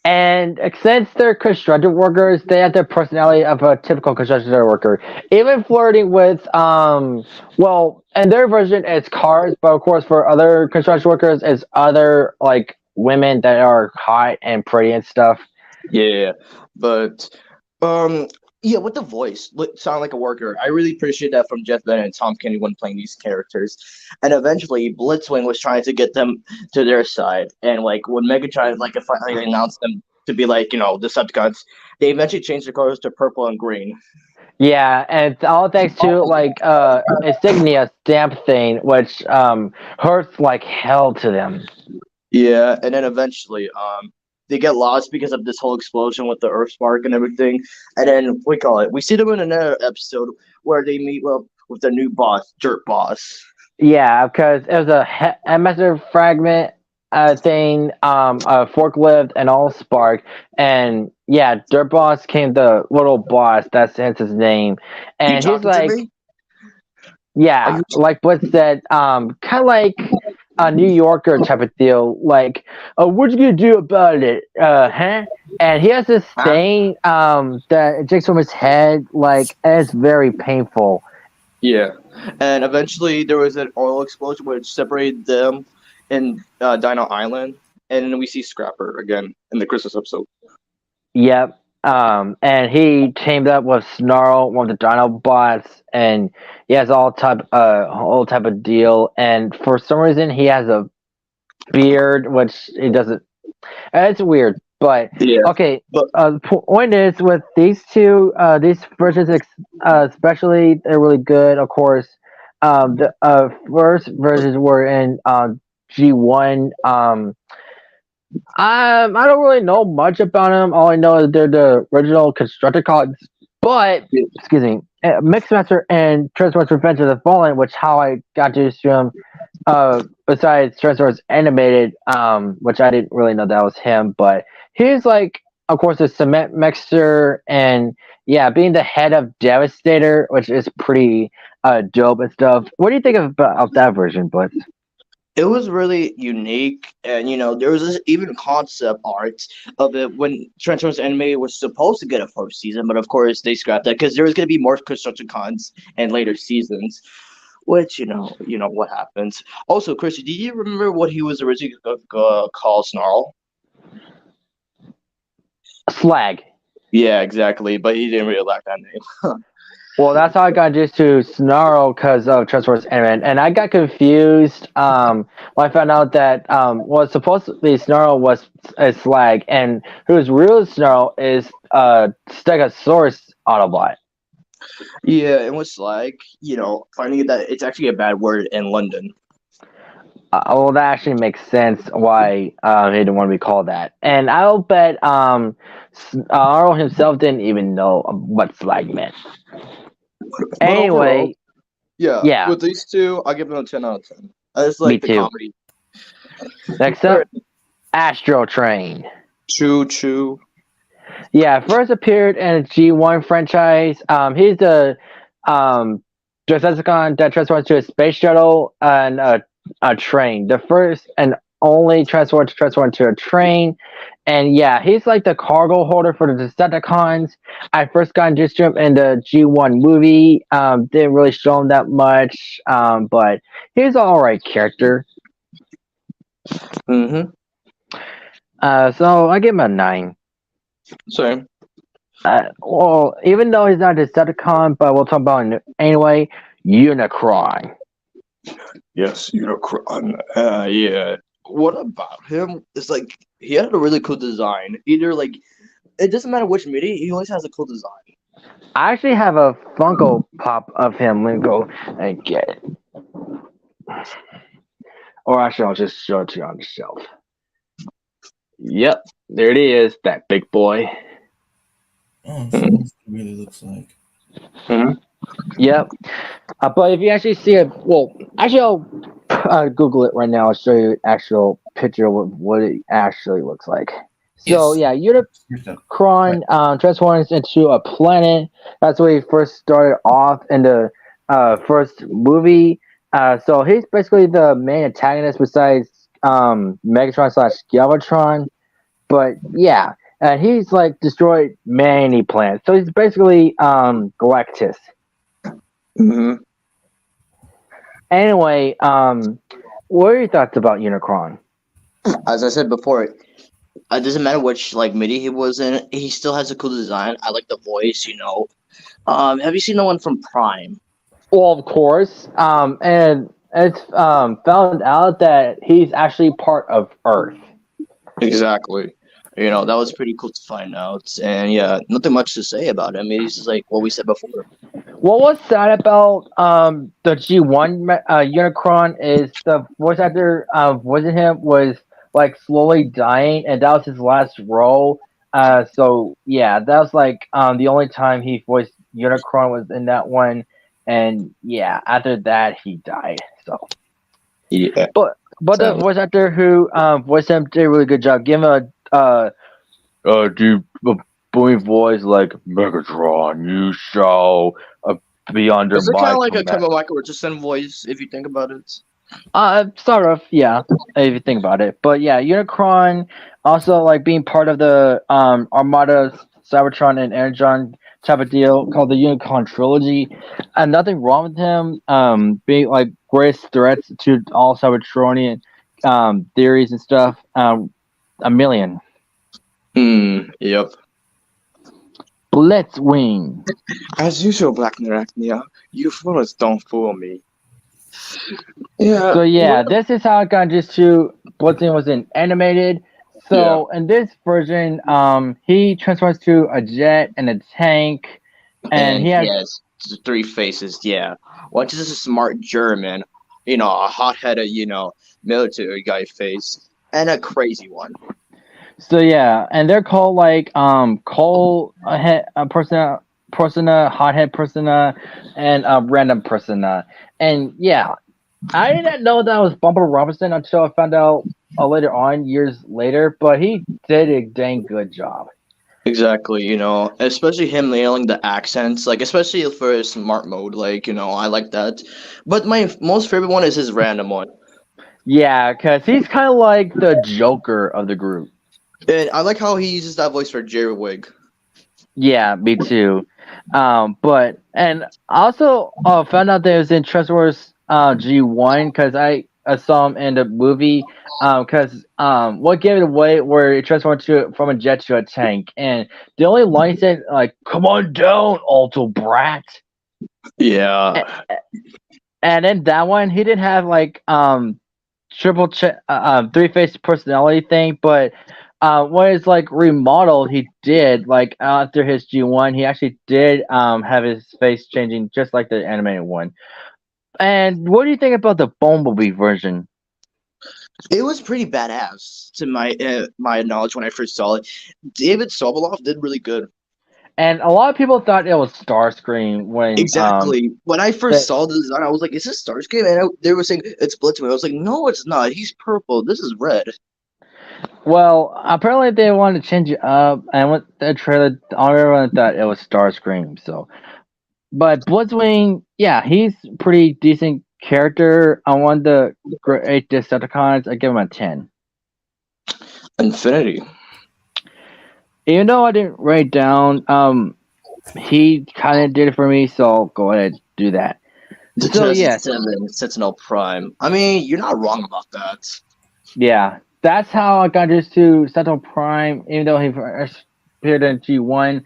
A: And since they're construction workers, they have the personality of a typical construction worker. Even flirting with, well, and their version is cars, but of course for other construction workers, is other like women that are hot and pretty and stuff.
B: Yeah, but um, yeah, with the voice, sound like a worker. I really appreciate that from Jeff Bennett and Tom Kenny when playing these characters. And eventually, Blitzwing was trying to get them to their side, and like when Megatron finally announced them to be like Decepticons, they eventually changed their colors to purple and green.
A: Yeah, and it's all thanks to like insignia stamp thing, which hurts like hell to them.
B: Yeah, and then eventually, they get lost because of this whole explosion with the Earth spark and everything. And then we see them in another episode where they meet with their new boss, Dirt Boss.
A: Yeah, because it was a massive fragment thing, a forklift, and all spark. And yeah, Dirt Boss came the little boss. That's hence his name. And he's like, yeah, like Blitz said, kind of like a New Yorker type of deal. Like, what you gonna do about it? Huh? And he has this thing that ejects from his head, like, and it's very painful.
B: Yeah, and eventually there was an oil explosion which separated them in Dino Island, and then we see Scrapper again in the Christmas episode.
A: Yep. And he teamed up with Snarl, one of the Dinobots, and he has all type of deal. And for some reason, he has a beard, which he doesn't. It's weird, but
B: Yeah.
A: okay. The point is, with these two, these versions, especially, they're really good. Of course, the first versions were in G1. I don't really know much about them. All I know is they're the original Constructicons. But excuse me, Mixmaster and Transformers: Revenge of the Fallen, which how I got to them. Besides Transformers Animated, which I didn't really know that was him, but he's like, of course, a cement mixer, and yeah, being the head of Devastator, which is pretty dope and stuff. What do you think of that version, Blitz?
B: It was really unique, and there was this even concept art of it when Transformers Animated was supposed to get a first season, but of course they scrapped that because there was going to be more Constructicons in later seasons. Which what happens. Also, Chrissy, do you remember what he was originally called Snarl?
A: Slag.
B: Yeah, exactly, but he didn't really like that name.
A: Well, that's how I got used to Snarl because of Transformers Animated, and I got confused when I found out that was supposed to be Snarl was a Slag, and whose real Snarl is Stegosaurus Autobot.
B: Yeah, and with Slag, finding that it's actually a bad word in London.
A: Well, that actually makes sense why he didn't want to be called that, and I'll bet Snarl himself didn't even know what Slag meant. Anyway,
B: overall,
A: yeah.
B: With these two, I'll give them a 10 out of 10. I just like the comedy.
A: Next up, Astro Train.
B: Choo choo.
A: Yeah, first appeared in G1 franchise. He's the Decepticon that transforms to a space shuttle and a train. The first and only transform to a train. And yeah, he's like the cargo holder for the Decepticons. I first got introduced to him in the G1 movie. Didn't really show him that much, but he's an alright character.
B: Mm-hmm.
A: So I give him a 9.
B: Same.
A: Well, even though he's not a Decepticon, but we'll talk about him anyway. Unicron.
B: Yes, Unicron. Yeah. What about him? It's like he had a really cool design. Either like it doesn't matter which MIDI, he always has a cool design.
A: I actually have a Funko Pop of him. Let me go and get it. Or actually, I'll just show it to you on the shelf. Yep, there it is. That big boy.
C: Oh, so that's what it really looks like.
A: Yep. But if you actually see it, well, actually, I'll Google it right now. I'll show you an actual picture of what it actually looks like. So
C: Yes.
A: yeah,
C: Here's that.
A: Unicron transforms into a planet. That's where he first started off in the first movie. So he's basically the main antagonist besides Megatron / Galvatron. But yeah, he's like destroyed many planets. So he's basically Galactus.
B: hmm
A: Anyway, what are your thoughts about Unicron?
B: As I said before, it doesn't matter which like MIDI he was in. He still has a cool design. I like the voice. Have you seen the one from Prime?
A: Well, of course. And it's found out that he's actually part of Earth.
B: Exactly. That was pretty cool to find out. And yeah, nothing much to say about him. He's just like what we said before.
A: What was sad about the G1 Unicron is the voice actor voicing him was like slowly dying, and that was his last role. So yeah, that was like the only time he voiced Unicron was in that one, and yeah, after that he died. So
B: Yeah.
A: but the voice actor who voiced him did a really good job. Give him deep booming voice like Megatron. You shall be under
B: Is it
A: my
B: kind of like a
A: command.
B: Kevin Michael Richardson voice if you think about it?
A: Sort of, yeah, if you think about it. But yeah, Unicron also like being part of the Armada, Cybertron, and Energon type of deal called the Unicron trilogy. And nothing wrong with him. Being like greatest threats to all Cybertronian theories and stuff. A million.
B: Yep.
A: Blitzwing.
B: As usual, Black Narachnia, you fools don't fool me. Yeah.
A: So yeah, this is how it got just to Blitzwing was in animated. So in this version, he transforms to a jet and a tank, and he has
B: yes, three faces. Yeah. One is a smart German, a hot-headed, military guy face, and a crazy one.
A: so yeah, and they're called like coal head persona, hothead persona, and random persona, and yeah, I didn't know that was Bumper Robinson until I found out later on, years later. But he did a dang good job.
B: Exactly, especially him nailing the accents, like especially for his smart mode, like, I like that. But my most favorite one is his random one.
A: Yeah, because he's kind of like the Joker of the group.
B: And I like how he uses that voice for Jerry Wig.
A: Yeah, me too. But and I also found out that it was in Transformers G1 because I saw him in the movie. Because what gave it away where it transformed from a jet to a tank, and the only line he said like "Come on down, Alto Brat."
B: Yeah.
A: And then that one he didn't have like three-faced personality thing, but when it's like remodeled, he did like after his G1, he actually did have his face changing just like the animated one. And what do you think about the Bumblebee version?
B: It was pretty badass to my knowledge when I first saw it. David Sobolov did really good.
A: And a lot of people thought it was Starscream when
B: Exactly. When I first saw the design, I was like, "Is this Starscream?" And they were saying it's Blitzman. I was like, "No, it's not. He's purple. This is red."
A: well, apparently they wanted to change it up, and with the trailer, everyone thought it was Starscream. So, but Blitzwing, yeah, he's pretty decent character. On one of the great Decepticons, I give him a 10.
B: Infinity.
A: Even though I didn't write down, he kind of did it for me, so I'll go ahead and do that. So yes,
B: Sentinel Prime. I mean, you're not wrong about that.
A: yeah, that's how I got used to Sentinel Prime. Even though he first appeared in G1,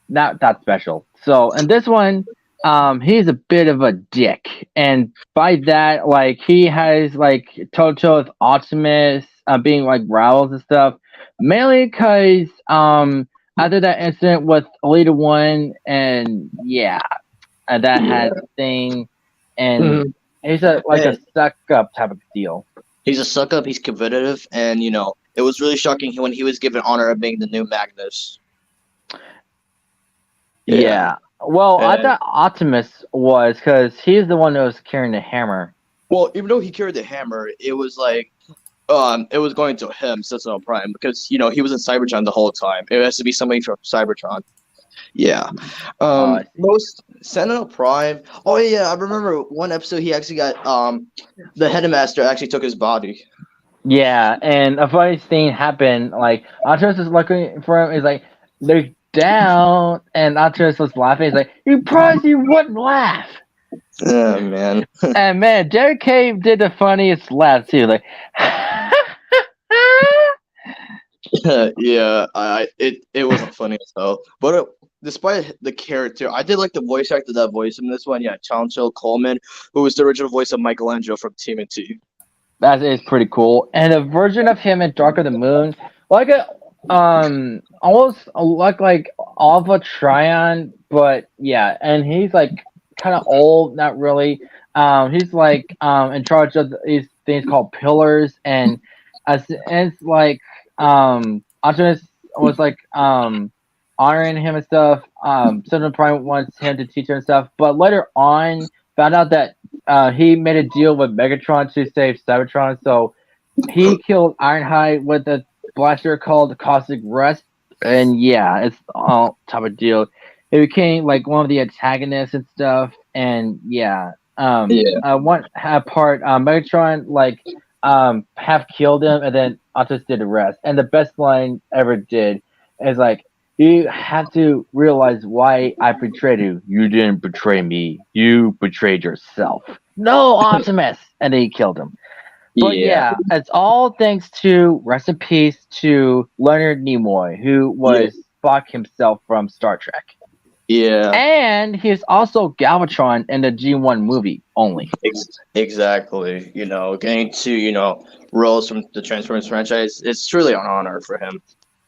A: not that special. So in this one, he's a bit of a dick, and by that, like he has like Toto with Optimus being like rivals and stuff, mainly because after that incident with Elita One, and yeah, that
B: Yeah.
A: had thing, and
B: Mhm.
A: he's a like a
B: And
A: suck up type of deal.
B: he's a suck up. He's competitive, and it was really shocking when he was given honor of being the new Magnus. Yeah.
A: Yeah. Well, I
B: And
A: thought Optimus was because he's the one that was carrying the hammer.
B: well, even though he carried the hammer, it was like it was going to him, Sentinel Prime, because he was in Cybertron the whole time. It has to be somebody from Cybertron. Yeah.
A: I see.
B: Most Sentinel Prime. Oh yeah, I remember one episode he actually got the headmaster actually took his body.
A: Yeah, and a funny thing happened. Like Optimus is looking for him. He's like, "They're down," and Optimus was laughing. He's like, "You promised you wouldn't laugh."
B: Oh man.
A: And man, Derek Cave did the funniest laugh too. Like,
B: Yeah, it wasn't funny as hell. But despite the character, I did like the voice actor that voiced him in this one. Yeah, Chauncey Coleman, who was the original voice of Michelangelo from TMNT.
A: that is pretty cool. And a version of him in Dark of the Moon, like a almost like Alpha Trion, but yeah, and he's like kind of old, not really. He's like in charge of these things called pillars, and and it's like Optimus was like honoring him and stuff. Cinnamon Prime wants him to teach him and stuff, but later on found out that he made a deal with Megatron to save Cybertron, so he killed Ironhide with a blaster called Cosmic Rust, and yeah, it's all type of deal. It became like one of the antagonists and stuff, and yeah,
B: Yeah.
A: one half part, Megatron like half killed him, and then Optimus did the rest. And the best line ever did is like, "You have to realize why I betrayed you. You didn't betray me. You betrayed yourself." No, Optimus, and then he killed him. But yeah, it's all thanks to rest in peace to Leonard Nimoy, who was Spock himself from Star Trek.
B: Yeah.
A: And he's also Galvatron in the G1 movie only.
B: Exactly. Getting to roles from the Transformers franchise, it's truly an honor for him.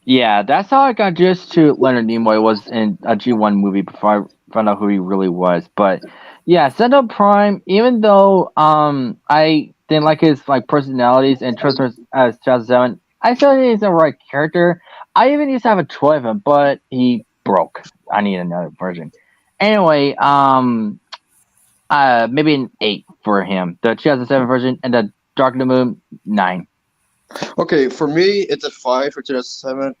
A: Yeah, that's how I got introduced to Leonard Nimoy, was in a G1 movie before I found out who he really was. But yeah, Sentinel Prime, even though I didn't like his like personalities and Transformers as 2007, I still think he's the right character. I even used to have a toy of him, but he broke. I need another version. Anyway, maybe an 8 for him. The 2007 version, and the Dark of the Moon, 9.
B: Okay, for me, it's a 5 for 2007.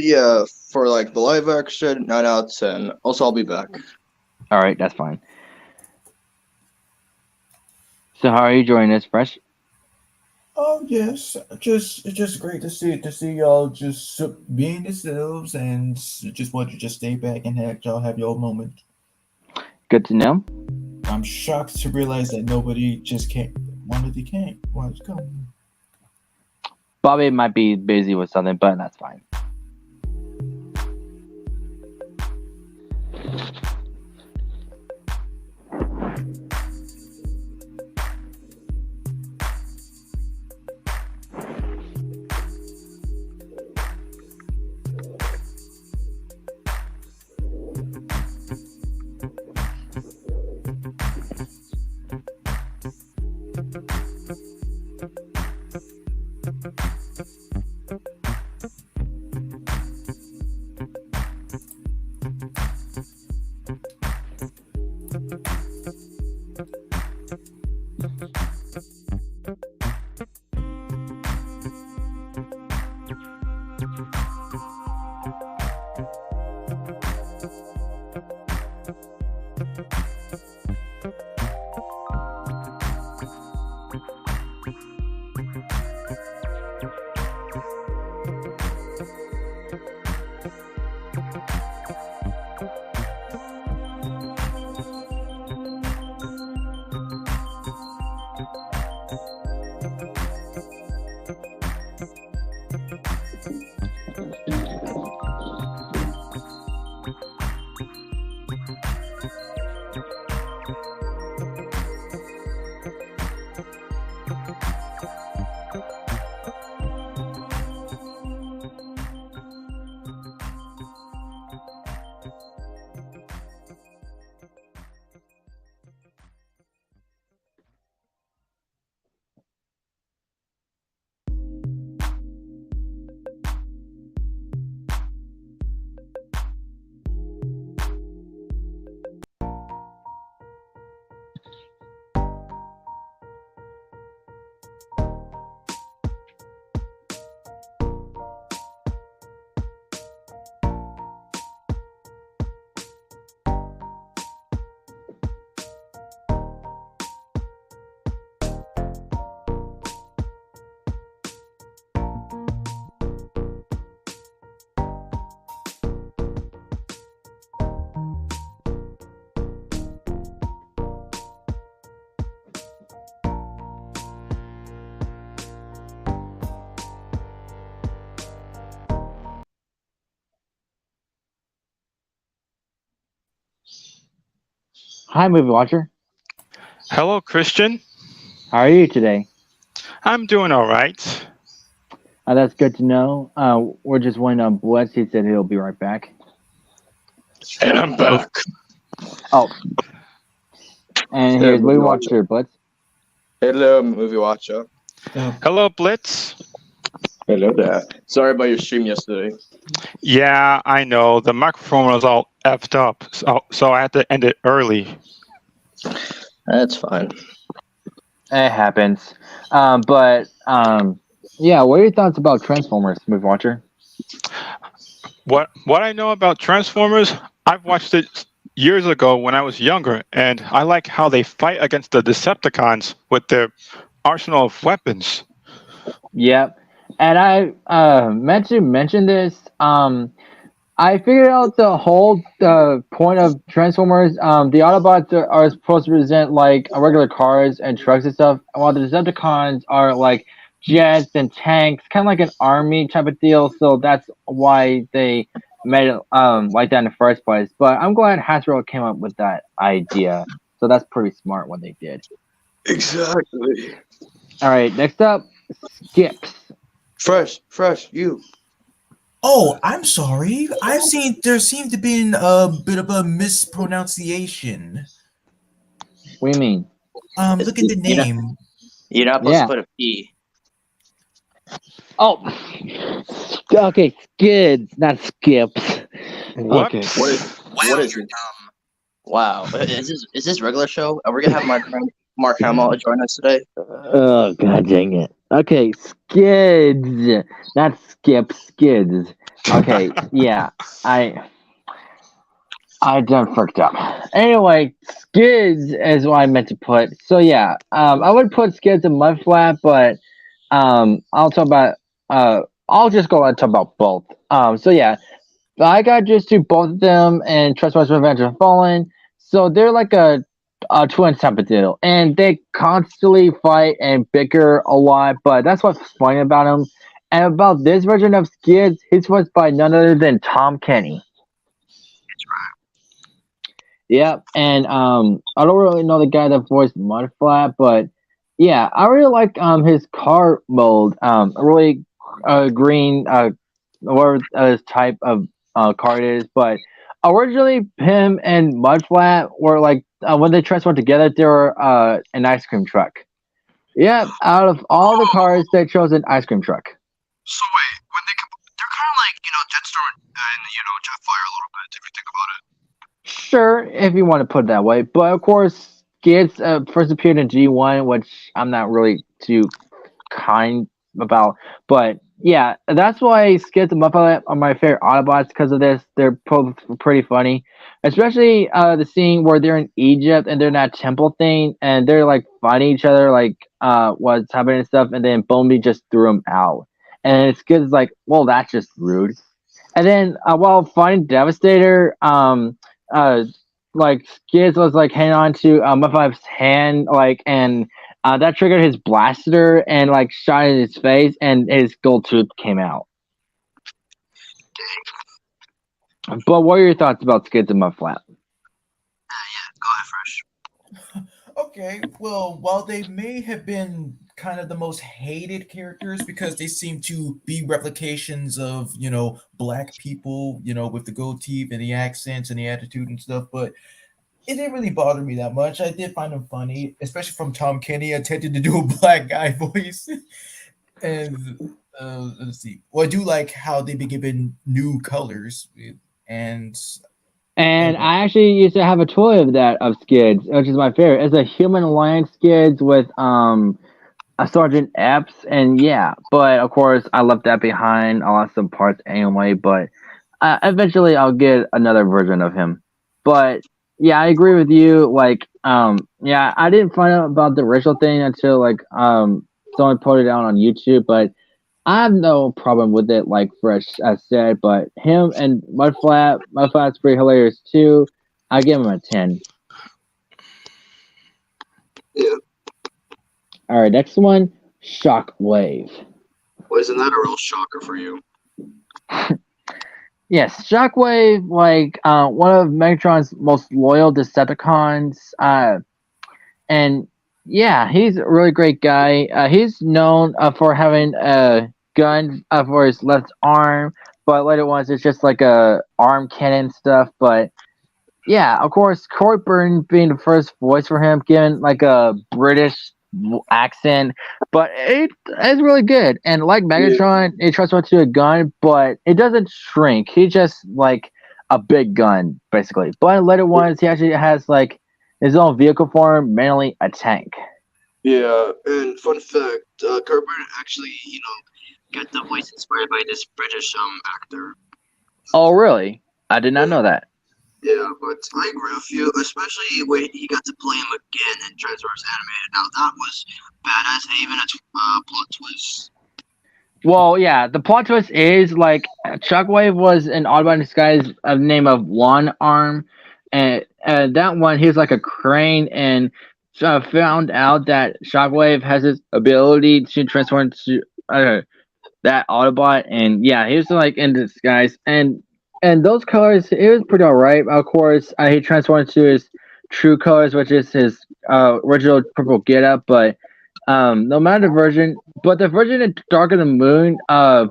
B: Yeah, for like the live action, 9 out of 10. Also, I'll be back.
A: All right, that's fine. So, how are you enjoying this, Fresh?
C: Oh yes, it's just great to see y'all just being yourselves and just want to just stay back and have y'all have your moment.
A: Good to know.
C: I'm shocked to realize that nobody just can't. Wanted to can't. Wanted to come.
A: Bobby might be busy with something, but that's fine. Hi, movie watcher.
D: Hello, Christian.
A: How are you today?
D: I'm doing all right.
A: That's good to know. We're just waiting on Blitz. He said he'll be right back.
B: And I'm back.
A: Oh, and
B: Yeah,
A: here's
B: movie
A: movie
B: watcher.
A: watcher Blitz.
B: Hello, movie watcher.
D: Hello, Blitz.
B: Hello there. Sorry about your stream yesterday.
D: Yeah, I know. The microphone was all effed up, so I had to end it early.
B: That's fine.
A: It happens. Yeah. What are your thoughts about Transformers, movie watcher?
D: What I know about Transformers, I've watched it years ago when I was younger, and I like how they fight against the Decepticons with their arsenal of weapons.
A: Yep. And I meant to mention this. I figured out the whole point of Transformers. The Autobots are supposed to present like regular cars and trucks and stuff, while the Decepticons are like jets and tanks, kind of like an army type of deal. So that's why they made it like that in the first place. But I'm glad Hasbro came up with that idea. So that's pretty smart what they did.
B: Exactly.
A: All right, next up, Skips.
B: Fresh, you.
C: Oh, I'm sorry. There seemed to be a bit of a mispronunciation.
A: What do you mean?
C: Look at the name.
B: You're not supposed
A: Yeah.
B: to put a P.
A: Oh, okay, Skids, not Skips.
D: What?
A: Okay.
B: What is it? Wow. Is this regular show? Are we gonna have my friend Mark Hamill join us today?
A: Oh, god dang it. Okay, Skids, not Skip, Skids. Okay, yeah, I done fucked up. Anyway, Skids is what I meant to put. So yeah, I would put Skids in Mudflat, but I'll talk about I'll just go and talk about both. So yeah, I got just to both of them and Transformers Revenge of the Fallen. So they're like a twin type of deal, and they constantly fight and bicker a lot. But that's what's funny about them. And about this version of Skids, he's voiced by none other than Tom Kenny. Yep, and I don't really know the guy that voiced Mudflat, but yeah, I really like his car mold. Really green, whatever his type of car it is. But originally, him and Mudflat were like when they transformed together, they were an ice cream truck. Yep, out of all the cars, they chose an ice cream truck.
E: So wait, when they're kind of like Jetstorm and Jetfire a little bit if you think about it.
A: Sure, if you want to put it that way. But of course, Skids first appeared in G1, which I'm not really too kind about. But yeah, that's why Skids and Muffet are my favorite Autobots because of this. They're both pretty funny. Especially the scene where they're in Egypt and they're in that temple thing and they're like fighting each other, like what's happening and stuff. And then Bumblebee just threw them out. And Skids is like, well, that's just rude. And then while fighting Devastator, like Skids was like hanging on to Muffet's hand, like, and that triggered his blaster and like shot in his face, and his gold tooth came out. But what are your thoughts about Skids and Muffet?
E: Go ahead, Fresh.
C: Okay, well, while they may have been kind of the most hated characters because they seem to be replications of, black people, with the gold teeth and the accents and the attitude and stuff, but it didn't really bother me that much. I did find them funny, especially from Tom Kenny attempting to do a black guy voice. And let's see. Well, I do like how they've been given new colors and
A: I actually used to have a toy of that of Skids, which is my favorite. It's a human lion Skids with a Sergeant Epps, and yeah. But of course, I left that behind. I lost some parts anyway. But eventually, I'll get another version of him. But yeah, I agree with you. Like, yeah, I didn't find out about the racial thing until like someone put it out on YouTube. But I have no problem with it, like Fresh said. But him and Mudflat's pretty hilarious too. I give him a 10.
E: Yeah.
A: All right, next one, Shockwave.
E: Well, isn't that a real shocker for you?
A: Yes, Shockwave, like one of Megatron's most loyal Decepticons. And yeah, he's a really great guy. He's known for having a gun for his left arm, but later ones it's just like a arm cannon stuff. But yeah, of course, Corey Burton being the first voice for him, given like a British accent, but it's really good. And like Megatron, it transforms to a gun, but it doesn't shrink. He's just like a big gun, basically. But in later ones, he actually has like his own vehicle form, mainly a tank.
B: Yeah, and fun fact, Carpenter actually, got the voice inspired by this British actor.
A: Oh, really? I did not know that.
B: Yeah, but I agree with you, especially when he got to play him again in Transformers Animated. Now that was badass, and even a plot twist.
A: Well, yeah, the plot twist is like Shockwave was an Autobot in disguise of the name of One Arm, and that one he was like a crane, and found out that Shockwave has this ability to transform to that Autobot, and yeah, he was like in disguise, and those colors it was pretty alright. Of course, he transformed to his true colors, which is his original purple getup, but. No matter the version, but the version in Dark of the Moon,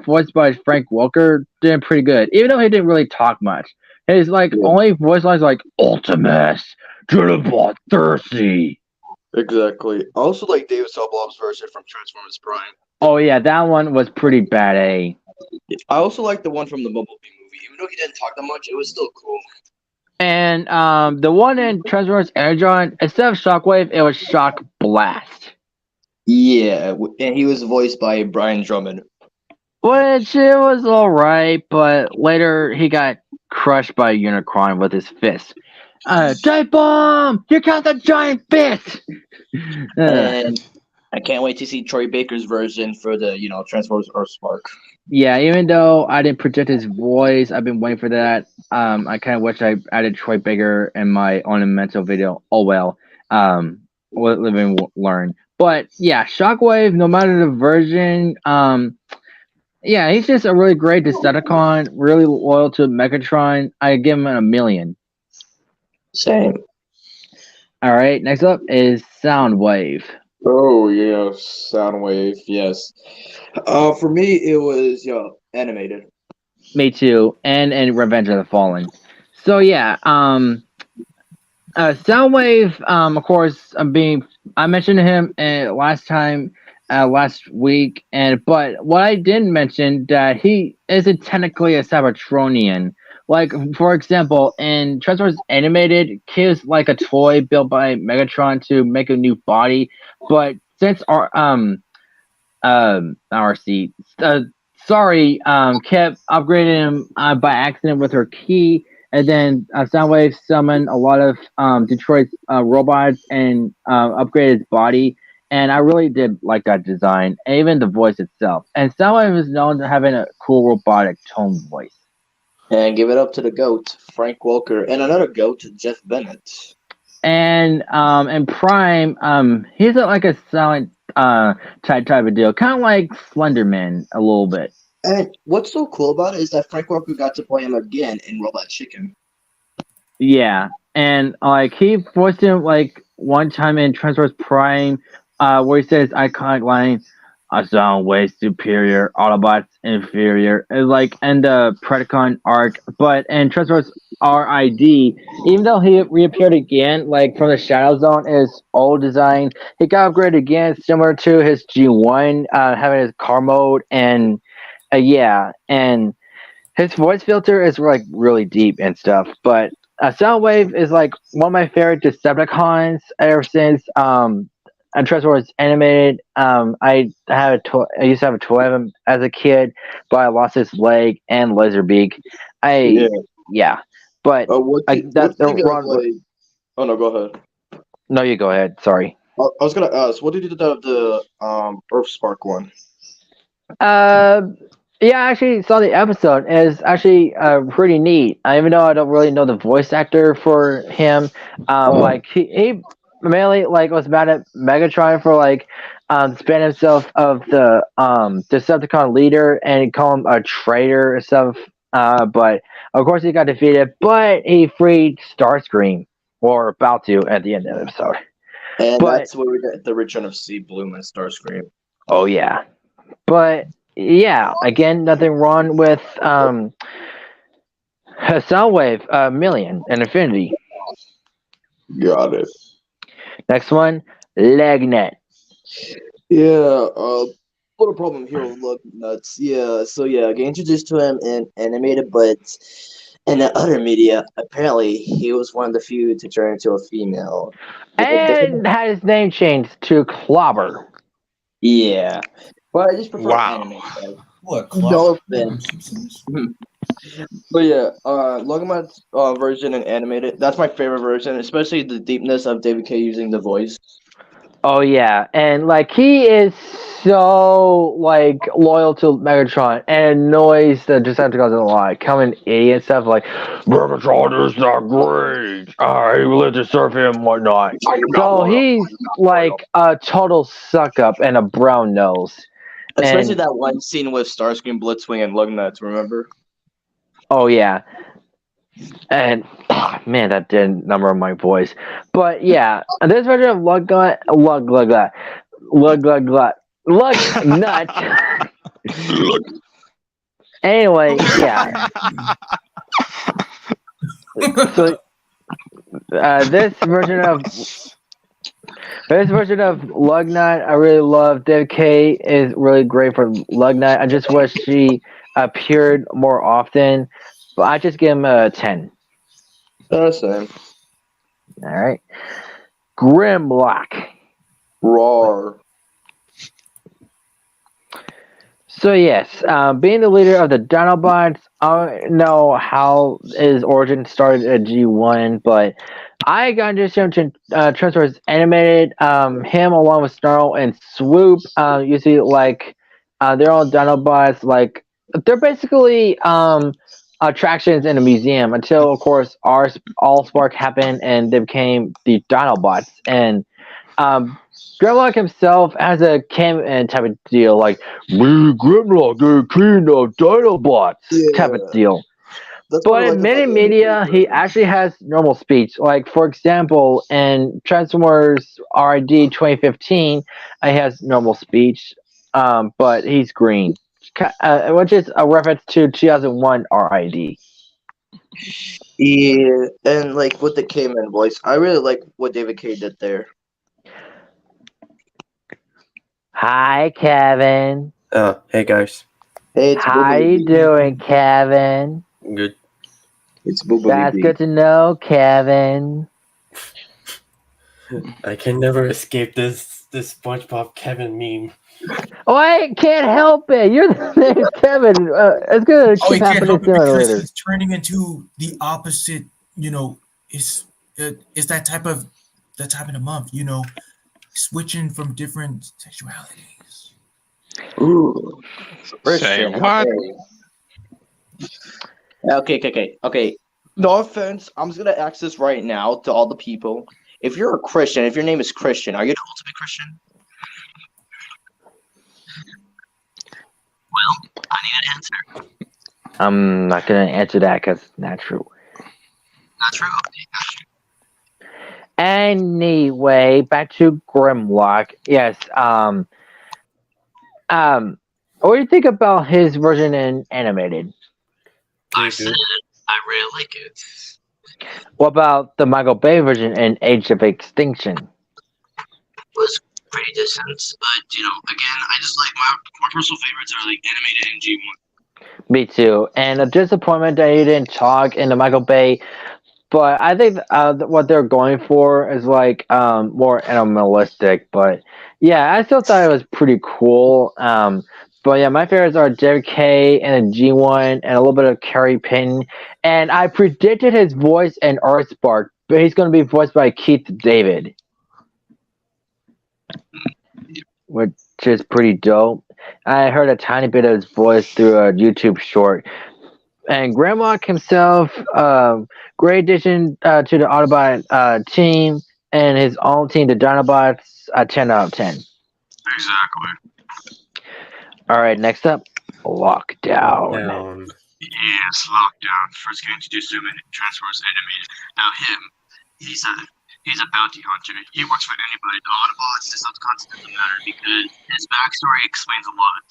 A: voiced by Frank Welker, did pretty good. Even though he didn't really talk much, his like only voice lines like Ultimus, Dinobot Thirsty.
B: Exactly. I also like David Sobolov's version from Transformers Prime.
A: Oh yeah, that one was pretty bad. I
B: also like the one from the Bumblebee movie. Even though he didn't talk that much, it was still cool.
A: And the one in Transformers Energon, instead of Shockwave, it was Shock Blast.
B: Yeah, and he was voiced by Brian Drummond.
A: Which it was alright, but later he got crushed by Unicron with his fist. Giant bomb! Here comes the giant fist!
B: And I can't wait to see Troy Baker's version for the, Transformers Earthspark.
A: Yeah, even though I didn't project his voice, I've been waiting for that. I kind of wish I added Troy Baker in my ornamental video. Oh well. Live and learn. But yeah, Shockwave, no matter the version, yeah, he's just a really great Decepticon, really loyal to Megatron. I give him a million.
B: Same.
A: All right, next up is Soundwave.
B: Oh yeah, Soundwave. Yes. For me, it was animated.
A: Me too, and Revenge of the Fallen. So yeah, Soundwave, of course, I mentioned him last week, but what I didn't mention that he isn't technically a Cybertronian. Like for example, in Transformers Animated, he was like a toy built by Megatron to make a new body, but since kept upgrading him by accident with her key. And then Soundwave summoned a lot of Detroit's robots and upgraded his body. And I really did like that design, and even the voice itself. And Soundwave is known to having a cool robotic tone voice.
B: And give it up to the GOAT, Frank Welker, and another GOAT, Jeff Bennett.
A: And in Prime, he's like a silent type of deal, kind of like Slenderman a little bit.
B: And what's so cool about it is that Frank Welker got to play him again in Robot Chicken.
A: Yeah, and like he voiced him like one time in Transformers Prime, where he says iconic line, "I sound way superior, Autobots inferior." It's like in the Predacon arc, but in Transformers RID, even though he reappeared again, like from the Shadow Zone, his old design, he got upgraded again, similar to his G1, having his car mode and. Yeah, and his voice filter is like really deep and stuff. But Soundwave is like one of my favorite Decepticons ever since Transformers Animated. I used to have a toy of him as a kid, but I lost his leg and Laserbeak. But that's the
B: Oh no, go ahead.
A: No, you go ahead. Sorry.
B: I was gonna ask, what did you do of the Earthspark one?
A: Yeah, I actually saw the episode. It's actually pretty neat. Even though I don't really know the voice actor for him, like he mainly like was mad at Megatron for like span himself of the Decepticon leader and call him a traitor or stuff But of course he got defeated, but he freed Starscream, or about to at the end of the episode.
B: And
A: But-
B: that's where we get the return of Sea Bloom and Starscream.
A: Oh yeah, but yeah, again, nothing wrong with Soundwave, Million, and Infinity.
B: Got it.
A: Next one, Legnet.
B: Yeah, little problem here with Lug Nuts. Yeah, so yeah, get introduced to him in animated, but in the other media, apparently he was one of the few to turn into a female.
A: And had his name changed to Clobber.
B: Yeah, but I just prefer
D: Wow.
B: animated.
C: What?
B: No
C: Clock?
B: offense.
C: Simpsons?
B: But yeah, Logomat's version and animated, that's my favorite version, especially the deepness of David K using the voice.
A: Oh yeah, and like he is so like loyal to Megatron and annoys the Decepticons a lot, coming idiot stuff like Megatron is not great. I live to serve him and whatnot. So he's like a total suck up and a brown nose.
B: Especially
A: And-
B: that one scene with Starscream, Blitzwing, and Lugnuts, remember?
A: Oh yeah. And man, that did number my voice. But yeah, this version of Lug Nut. Anyway, yeah. So this version of Lugnut, I really love. Dev K is really great for Lugnut. I just wish she appeared more often, but I just give him a 10.
B: Same.
A: All right, Grimlock.
B: Roar.
A: So yes, being the leader of the Dinobots, I don't know how his origin started at G1, but I got introduced to Transformers Animated. Him along with Snarl and Swoop. You see, like they're all Dinobots. Like they're basically attractions in a museum until, of course, Allspark happened and they became the Dinobots. And Grimlock himself has a cam type of deal, like me, Grimlock, the king of Dinobots type of deal.
B: That's what
A: But
B: I like
A: in many
B: about
A: media,
B: the-
A: he actually has normal speech. Like, for example, in Transformers RID 2015, he has normal speech, but he's green, which is a reference to 2001 RID.
B: Yeah, and like with the K-Man voice, I really like what David K did there.
A: Hi, Kevin.
F: Hey guys.
B: Hey, it's
A: How
B: Boobily
A: you
B: Bee.
A: doing, Kevin?
F: Good.
B: It's Boobily
A: That's
B: Bee.
A: good to know, Kevin.
F: I can never escape this SpongeBob Kevin meme.
A: Oh, I can't help it. You're the name Kevin. It's gonna
C: Oh, he
A: keep
C: can't
A: happening
C: help it
A: sooner or
C: because
A: later.
C: he's turning into the opposite. You know, is that type of the month. You know, switching from different sexualities.
B: Ooh.
D: Say what?
B: Okay. No offense. I'm just gonna ask this right now to all the people. If you're a Christian, if your name is Christian, are you told to be Christian? Well, I need an answer.
A: I'm not gonna answer that because it's not true.
B: Not true.
A: Anyway, back to Grimlock. Yes. What do you think about his version in animated?
B: I said I really like it.
A: What about the Michael Bay version in Age of Extinction?
B: Was pretty decent, but you know, again, I just like my personal favorites are like animated and G1.
A: Me too. And a disappointment that he didn't talk in the Michael Bay. But I think what they're going for is like more animalistic. But yeah, I still thought it was pretty cool. But yeah, my favorites are JK and G1 and a little bit of Carrie Payton. And I predicted his voice in Earthspark, but he's going to be voiced by Keith David, which is pretty dope. I heard a tiny bit of his voice through a YouTube short. And Grimlock himself, great addition to the Autobot team and his own team, the Dinobots, 10 out of 10.
B: Exactly.
A: All right, next up, Lockdown.
F: Down.
E: Yes, Lockdown. First get introduced to him in Transformers Animated. Now he's a bounty hunter. He works for anybody. The Autobots, Decepticons, doesn't matter because his backstory explains a lot.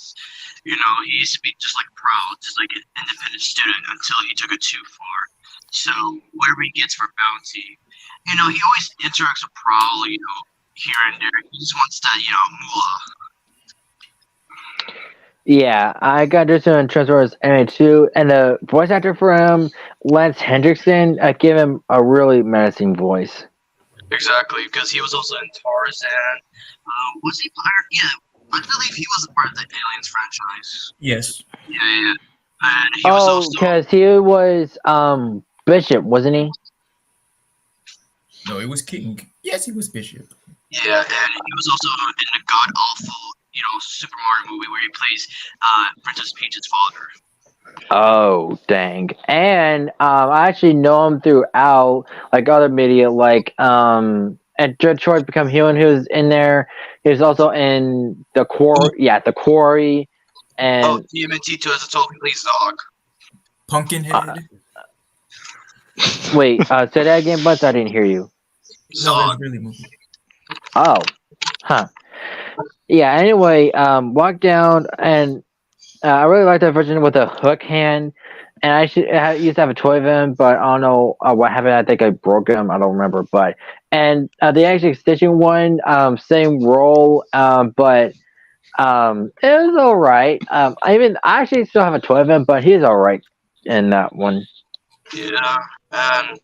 E: You know, he used to be just like proud, just like an independent student until he took it too far. So whatever he gets for bounty, you know, he always interacts with Prowl, you know, here and there. He just wants that, you know, moolah.
A: Yeah, I got this in Transformers Animated 2, and the voice actor for him, Lance Hendrickson, gave him a really menacing voice.
E: Exactly, because he was also in Tarzan. Was he part? Yeah, I believe he was a part of the Aliens franchise.
C: Yes.
E: Yeah. And he was also
A: because he was Bishop, wasn't he?
C: No, it was King. Yes, he was Bishop.
E: yeah, and he was also in the god awful, you know, Super Mario movie where he plays Princess Peach's father.
A: Oh, dang. And I actually know him throughout, like, other media, like, at Detroit Become Human, he was in there. He was also in The Quarry, and...
E: Oh, TMNT 2 as a totally please dog.
C: Pumpkinhead.
A: Wait, say that again, but I didn't hear you.
C: No, it's really movie.
A: Oh, huh. Yeah, anyway, walk down, and I really like that version with the hook hand. And I used to have a toy of him, but I don't know what happened. I think I broke him. I don't remember. But the Action Extension one, same role, but it was all right. I actually still have a toy of him, but he's all right in that one.
E: Yeah, and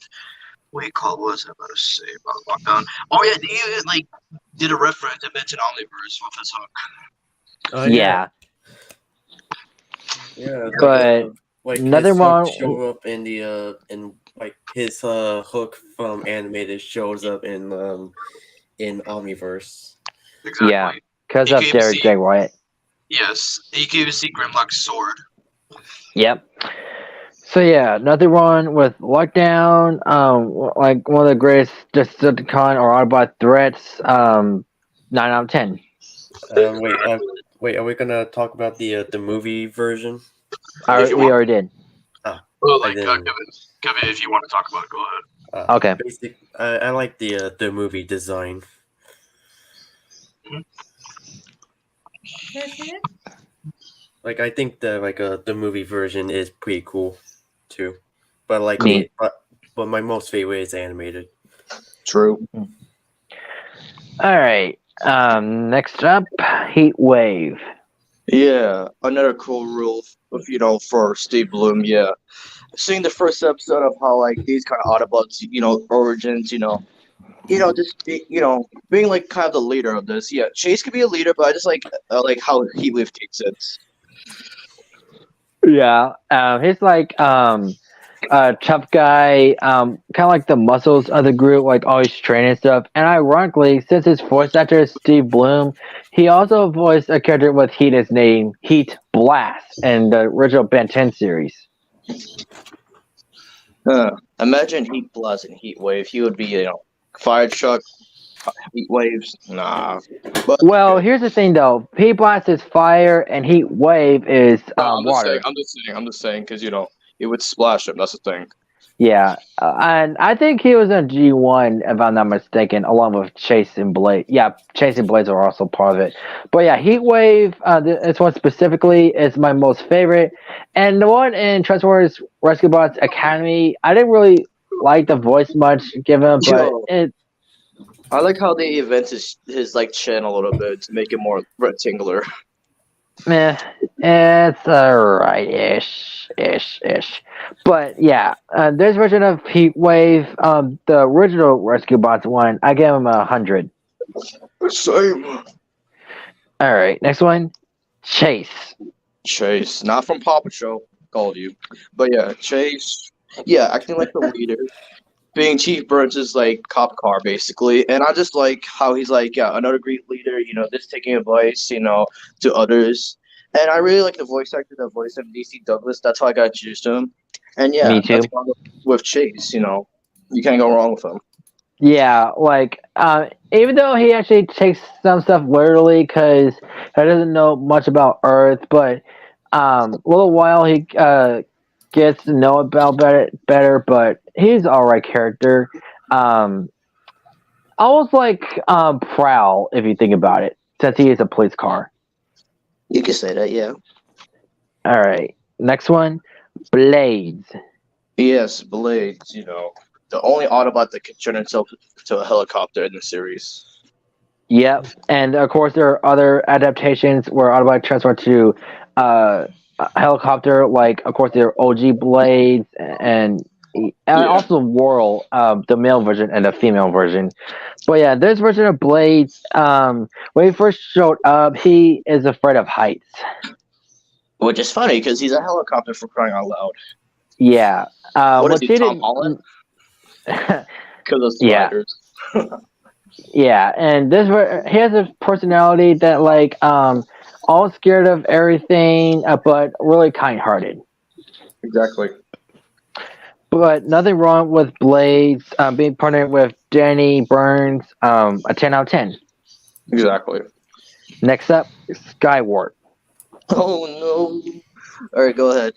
E: wait, what was I about to say about Lockdown? Oh yeah, he did a reference to mention Omniverse with his hook.
A: Yeah.
F: Yeah,
A: But
F: like
A: another
F: his
A: one-
F: hook show up in the in like his hook from animated shows up in Omniverse.
E: Exactly.
A: Yeah, because
E: He
A: of
E: gave
A: Derek
E: C-
A: J. Wyatt.
E: Yes, he gave us Grimlock's sword.
A: Yep. So yeah, another one with Lockdown, like one of the greatest Decepticon or Autobot threats, 9 out of 10.
F: Wait, are we gonna talk about the movie version?
E: If you
A: We
E: want.
A: already did.
E: Well,
F: I didn't.
E: Kevin, if you want to talk about it, go ahead.
A: Okay.
F: I like the movie design. Like I think the movie version is pretty cool too, but
A: Me.
F: but my most favorite is animated.
B: True.
A: All right. Next up, Heat Wave.
B: Yeah, another cool rule, for Steve Bloom. Yeah, seeing the first episode of how these kind of Autobots, origins, being like kind of the leader of this. Yeah, Chase could be a leader, but I just like how Heatwave takes it.
A: Yeah. He's like a tough guy, kind of like the muscles of the group, like always training stuff. And ironically, since his voice actor is Steve Bloom, he also voiced a character with Heat in his name, Heat Blast, in the original Ben 10 series.
B: Imagine Heat Blast and Heat Wave. He would be, fire truck, Heat Waves. Nah. But,
A: Well, here's the thing though: Heat Blast is fire, and Heat Wave is water.
B: I'm just saying, because it would splash him. That's the thing.
A: Yeah, and I think he was in G1, if I'm not mistaken, along with Chase and Blade. Yeah, Chase and Blades are also part of it. But yeah, Heat Wave, this one specifically, is my most favorite. And the one in Transformers Rescue Bots Academy, I didn't really like the voice much given, but
B: I like how they event his chin a little bit to make it more rectangular.
A: meh, it's alright-ish. But yeah, this version of Heat Wave, the original Rescue Bots one, I gave him 100.
B: Same.
A: Alright, next one, Chase.
B: Chase, not from Paw Patrol, called you, but yeah, Chase. Yeah, acting like the leader, being Chief Burns' cop car basically, and I just like how he's another great leader. Just taking advice, to others. And I really like the voice actor that voiced him, DC Douglas. That's how I got introduced to him. And yeah,
A: Me too.
B: that's why with Chase, you can't go wrong with him.
A: Yeah, even though he actually takes some stuff literally because he doesn't know much about Earth, but a little while he gets to know about better, but he's alright character. Almost like Prowl, if you think about it, since he is a police car.
B: You can say that, yeah.
A: All right, next one, Blades.
B: Yes, Blades, the only Autobot that can turn himself to a helicopter in the series.
A: Yep, and of course there are other adaptations where Autobot transform to a helicopter. Like, of course, there are OG Blades and also Whirl, the male version and the female version. But yeah, this version of Blades, when he first showed up, he is afraid of heights.
B: Which is funny because he's a helicopter, for crying out loud.
A: Yeah.
B: What is he, Tom Holland? Because of spiders.
A: Yeah, and he has a personality that all scared of everything, but really kind-hearted.
B: Exactly.
A: But nothing wrong with Blades being partnered with Danny Burns. A 10 out of 10.
B: Exactly.
A: Next up, Skywarp.
B: Oh no! All right, go ahead.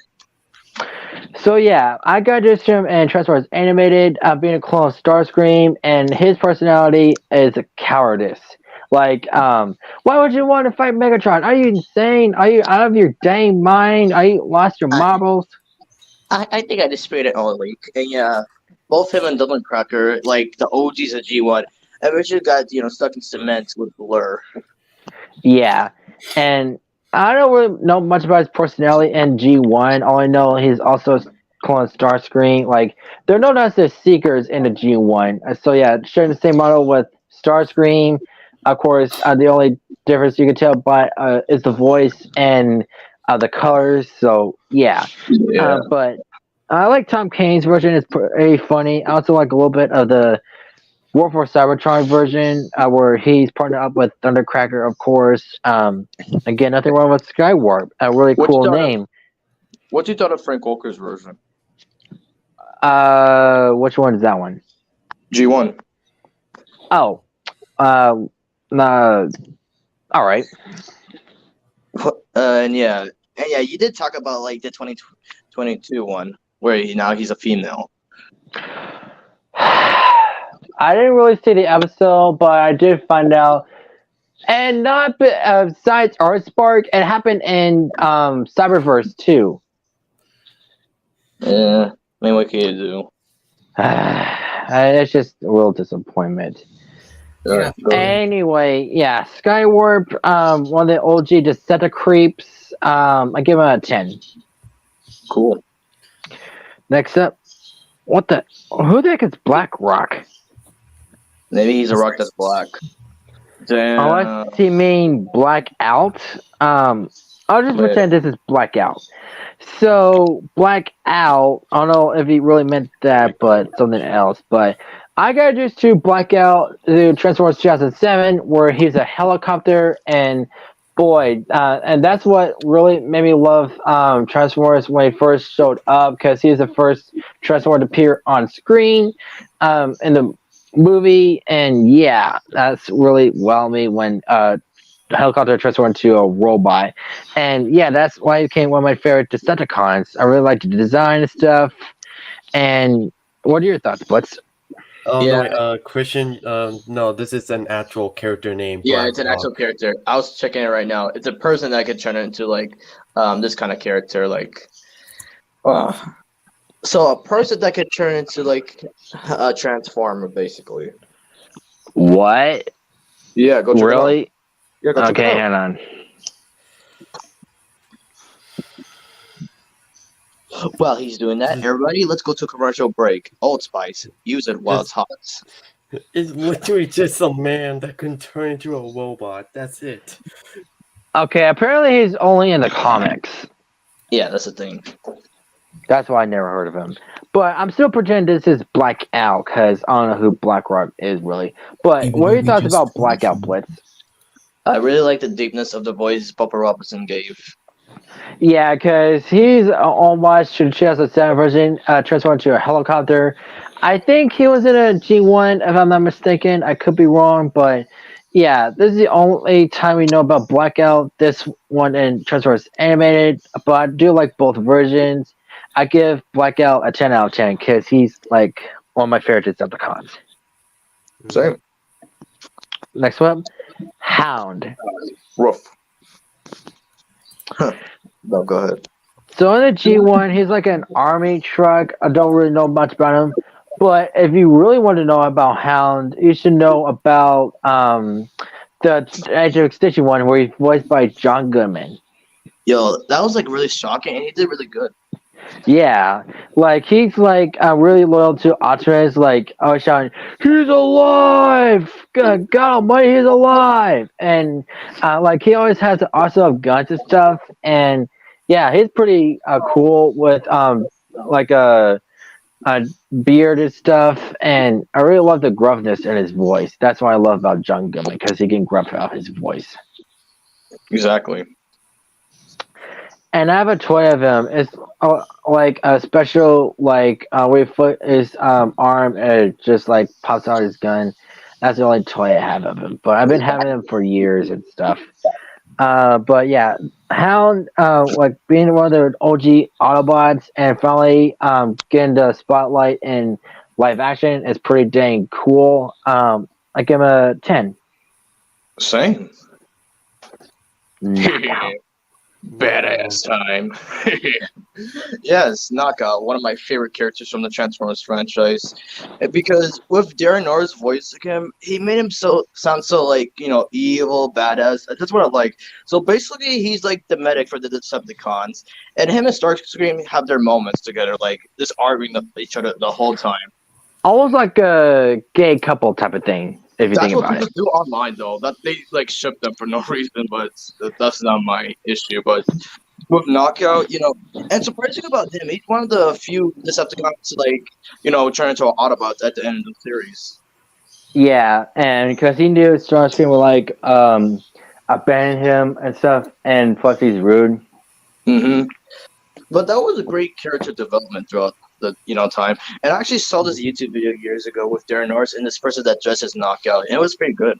A: So yeah, I got to him and Transformers Animated, being a clone of Starscream, and his personality is a cowardice. Like, why would you want to fight Megatron? Are you insane? Are you out of your dang mind? Are you lost your marbles?
B: I think I displayed it all week. And yeah, both him and Dylan Cracker, like the OGs of G1, eventually got stuck in cement with Blur.
A: Yeah, and I don't really know much about his personality in G1. All I know, he's also clone Starscream. Like, they're known as the Seekers in the G1. So yeah, sharing the same model with Starscream. Of course, the only difference you can tell by is the voice and the colors. So yeah. But I like Tom Kane's version. It's pretty funny. I also like a little bit of the War for Cybertron version, where he's partnered up with Thundercracker, of course. Again, nothing wrong with Skywarp. A really cool name.
B: What you thought of Frank Walker's version?
A: Which one is that one?
B: G1.
A: Oh. All right.
B: And yeah, you did talk about like the 2022 one, where he's a female.
A: I didn't really see the episode, but I did find out. And not besides Earthspark, it happened in Cyberverse too.
B: Yeah, I mean, what can you do?
A: It's just a real disappointment.
B: Yeah.
A: Anyway, yeah, Skywarp, one of the OG Decepticreeps. I give him a 10.
B: Cool.
A: Next up, who the heck is Black Rock?
B: Maybe he's a rock that's black. Damn.
A: Unless he mean Blackout. I'll just pretend this is Blackout. So, Blackout, I don't know if he really meant that, but something else. But I got introduced to Blackout to Transformers 2007, where he's a helicopter, and boy, and that's what really made me love Transformers when he first showed up, because he's the first Transformer to appear on screen in the movie, and yeah, that's really well me when the helicopter transformed into a robot. And yeah, that's why it became one of my favorite Decepticons. I really like the design and stuff. And what are your thoughts, Blitz?
F: Oh, yeah. No, Christian, no, this is an actual character name.
B: Yeah, it's an actual character. I was checking it right now. It's a person that could turn into like this kind of character, like so a person that could turn into like a transformer, basically.
A: What?
B: Yeah, go check
A: really?
B: it out. Yeah, go check it
A: okay,
B: out.
A: hang on.
B: While he's doing that, everybody, let's go to a commercial break. Old Spice, use it while it's hot.
F: It's literally just a man that can turn into a robot. That's it.
A: Okay, apparently he's only in the comics.
B: Yeah, that's the thing.
A: That's why I never heard of him. But I'm still pretending this is Blackout, because I don't know who Blackrock is really. But what are your thoughts about Blackout, Blitz?
B: I really like the deepness of the voice Papa Robertson gave.
A: Yeah, because he's on watch to 2007 version, transformed into a helicopter. I think he was in a G1, if I'm not mistaken. I could be wrong, but yeah, this is the only time we know about Blackout. This one in Transformers Animated, but I do like both versions. I give Blackout a 10 out of 10 because he's like one of my favorite Decepticons.
B: Same.
A: Next one, Hound.
B: Rough. No, go ahead.
A: So in the G1, he's like an army truck. I don't really know much about him, but if you really want to know about Hound, you should know about the Age of Extinction one, where he's voiced by John Goodman.
B: Yo, that was like really shocking, and he did really good.
A: Yeah, like he's like really loyal to Optimus. Like I was shouting, "He's alive! God Almighty, he's alive!" And like he always has the arsenal of guns and stuff. And yeah, he's pretty cool with like a beard and stuff. And I really love the gruffness in his voice. That's what I love about John Goodman, because he can gruff out his voice.
B: Exactly.
A: And I have a toy of him. It's like a special, like where he put his arm and it just like pops out his gun. That's the only toy I have of him. But I've been having him for years and stuff. But yeah, Hound, like being one of the OG Autobots and finally getting the spotlight in live action is pretty dang cool. I give him a 10.
B: Same.
A: Knockout.
B: Badass time. Yes, Knockout, one of my favorite characters from the Transformers franchise. Because with Darren Nor's voice of him, he made him sound so like, evil, badass. That's what I like. So basically he's like the medic for the Decepticons. And him and Starscream have their moments together, like just arguing each other the whole time.
A: Almost like a gay couple type of thing, if you
B: That's
A: think
B: what
A: about
B: people
A: it.
B: do online, though. That they like ship them for no reason, but that's not my issue. But with Knockout, and surprising about him, he's one of the few Decepticons to turn into an Autobot at the end of the series.
A: Yeah, and because he knew Starscream would like abandon him and stuff, and plus he's rude.
B: Mm-hmm. But that was a great character development throughout the time. And I actually saw this YouTube video years ago with Darren Norris and this person that dressed as Knockout, and it was pretty good.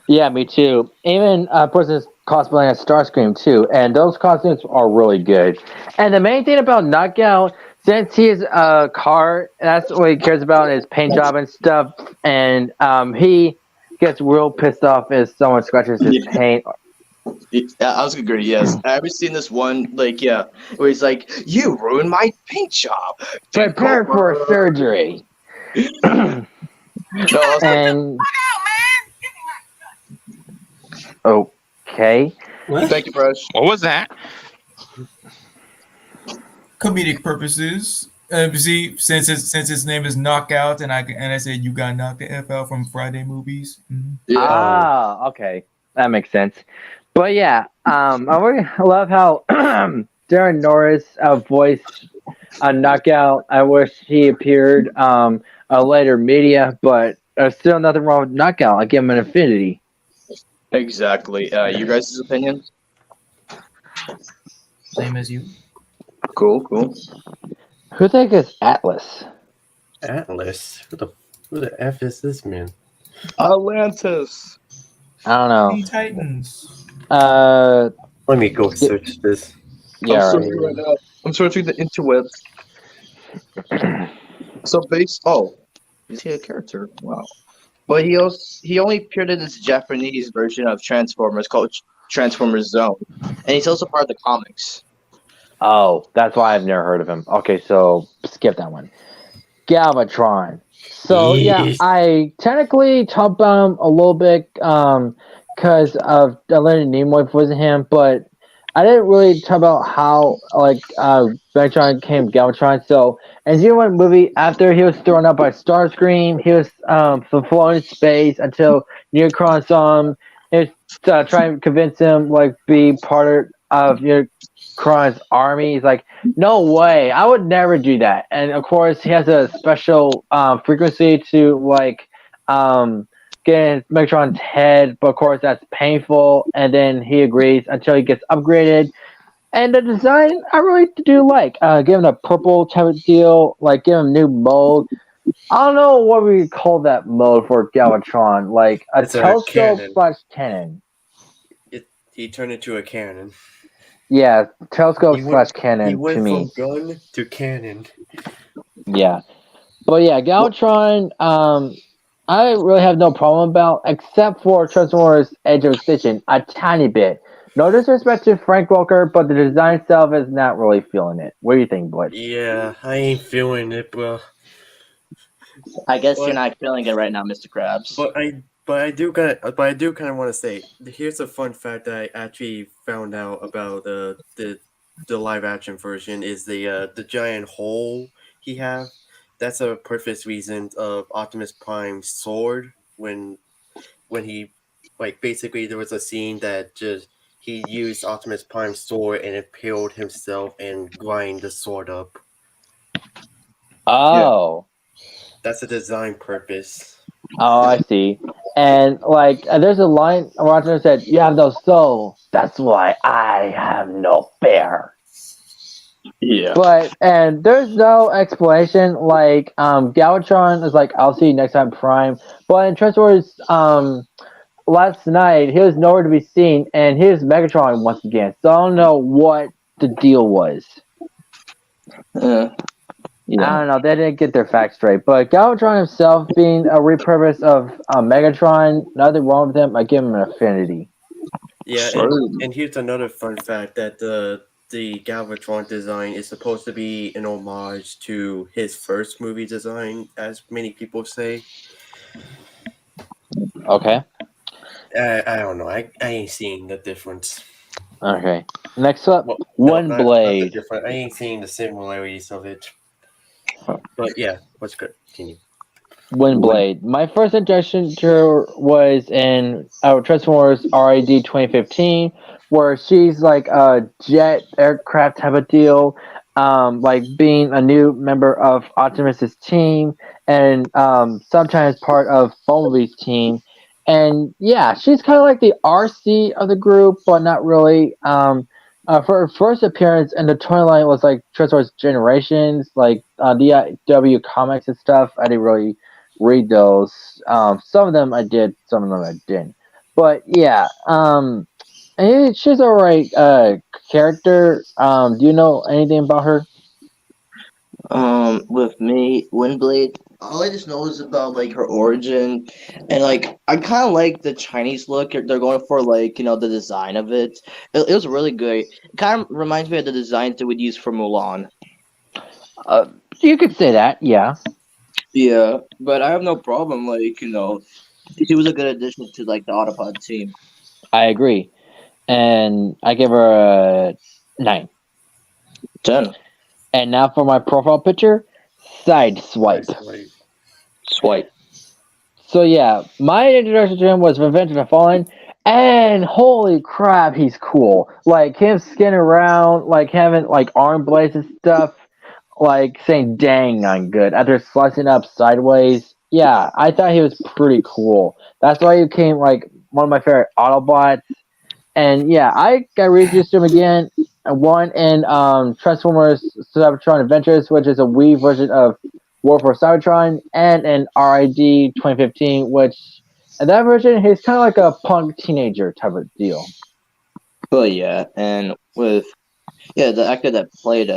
A: Yeah, me too. Even a person's cosplaying as Starscream too, and those costumes are really good. And the main thing about Knockout, since he's a car, that's what he cares about, is paint job and stuff. And he gets real pissed off if someone scratches his paint.
B: Yeah, I was agree. Yes, I ever seen this one where he's like, "You ruined my paint job.
A: Prepare for surgery." And okay.
B: Thank you, Brush.
D: What was that?
C: Comedic purposes. See, since his name is Knockout, and I said you got knocked the F out from Friday movies. Mm-hmm.
A: Yeah. Okay, that makes sense. But yeah, I really love how Darren Norris voiced Knockout. I wish he appeared later media, but there's still nothing wrong with Knockout. I give him an infinity.
B: Exactly. You guys' opinion?
C: Same as you.
B: Cool.
A: Who the heck is Atlas?
F: Atlas? Who the F is this man?
B: Atlantis.
A: I don't know.
C: Teen Titans.
F: Let me go search this.
A: Yeah.
B: I'm searching right now. I'm searching the interwebs. So is he a character? Wow. But he only appeared in this Japanese version of Transformers called Transformers Zone, and he's also part of the comics.
A: Oh, that's why I've never heard of him. Okay, so skip that one. Galvatron. So yeah, I technically talked about him a little bit because of Leonard Nimoy voicing him, but I didn't really talk about how Galvatron became Galvatron. So in the one movie, after he was thrown up by Starscream, he was flown in space until Unicron saw him. He was trying to convince him be part of Unicron's army. He's like, no way, I would never do that. And of course, he has a special frequency to get Megatron's head, but of course that's painful. And then he agrees until he gets upgraded. And the design I really do like. Give him a purple type of deal, give him new mode. I don't know what we call that mode for Galvatron, a
F: It's a
A: telescope
F: cannon.
A: / cannon.
F: He turned into a cannon.
A: Yeah, telescope
F: He went-
A: slash cannon
F: He
A: to
F: went
A: me.
F: from gun to cannon.
A: Yeah. But yeah, Galvatron, I really have no problem about, except for Transformers Edge of Extinction, a tiny bit. No disrespect to Frank Welker, but the design itself is not really feeling it. What do you think, Bud?
F: Yeah, I ain't feeling it, bro.
E: I guess you're
F: But-
E: not feeling it right now, Mr. Krabs.
F: But I do kind of want to say, here's a fun fact that I actually found out about the live action version is the giant hole he have. That's a perfect reason of Optimus Prime's sword when he basically there was a scene that just he used Optimus Prime's sword and impaled himself and grind the sword up.
A: Oh.
F: That's a design purpose.
A: Oh, I see. And there's a line Roger said, "You have no soul. That's why I have no fear."
E: Yeah.
A: But and there's no explanation. Galvatron is like, "I'll see you next time, Prime." But in Transformers, last night he was nowhere to be seen, and here's Megatron once again. So I don't know what the deal was.
E: Yeah.
A: I don't know. They didn't get their facts straight. But Galvatron himself being a repurpose of Megatron, nothing wrong with him. I give him an affinity.
F: Yeah,
E: Sure.
F: and here's another fun fact that the Galvatron design is supposed to be an homage to his first movie design, as many people say.
A: Okay.
F: I don't know. I ain't seeing the difference.
A: Okay. Next up,
F: Well,
A: One
F: not the
A: Blade.
F: difference. I ain't seeing the similarities of it. But yeah, what's good? Continue.
A: Windblade. My first introduction to her was in Transformers RID 2015, where she's like a jet aircraft type of deal, being a new member of Optimus's team, and sometimes part of Bumblebee's team. And yeah, she's kind of like the RC of the group, but not really. For her first appearance in the toy line was like Transformers Generations, DIW comics and stuff. I didn't really read those. Some of them I did, some of them I didn't. But yeah, she's a right character. Do you know anything about her?
E: With me, Windblade, all I just know is about her origin, and I kind of like the Chinese look they're going for, the design of it. It was really good. It kind of reminds me of the designs that we'd use for Mulan.
A: You could say that, yeah.
E: Yeah, but I have no problem. She was a good addition to the Autobot team.
A: I agree, and I give her a 9.
E: 10.
A: And now for my profile picture, side swipe.
E: Swipe.
A: So yeah, my introduction to him was Revenge of the Fallen, and holy crap, he's cool. Like him skinning around, having arm blades and stuff, saying "Dang, I'm good" after slicing up sideways. Yeah, I thought he was pretty cool. That's why he became one of my favorite Autobots. And yeah, I got reintroduced to him again. One in Transformers Cybertron Adventures, which is a Wii version of War for Cybertron, and in RID 2015, which in that version he's kind of like a punk teenager type of deal.
E: But yeah, and with the actor that played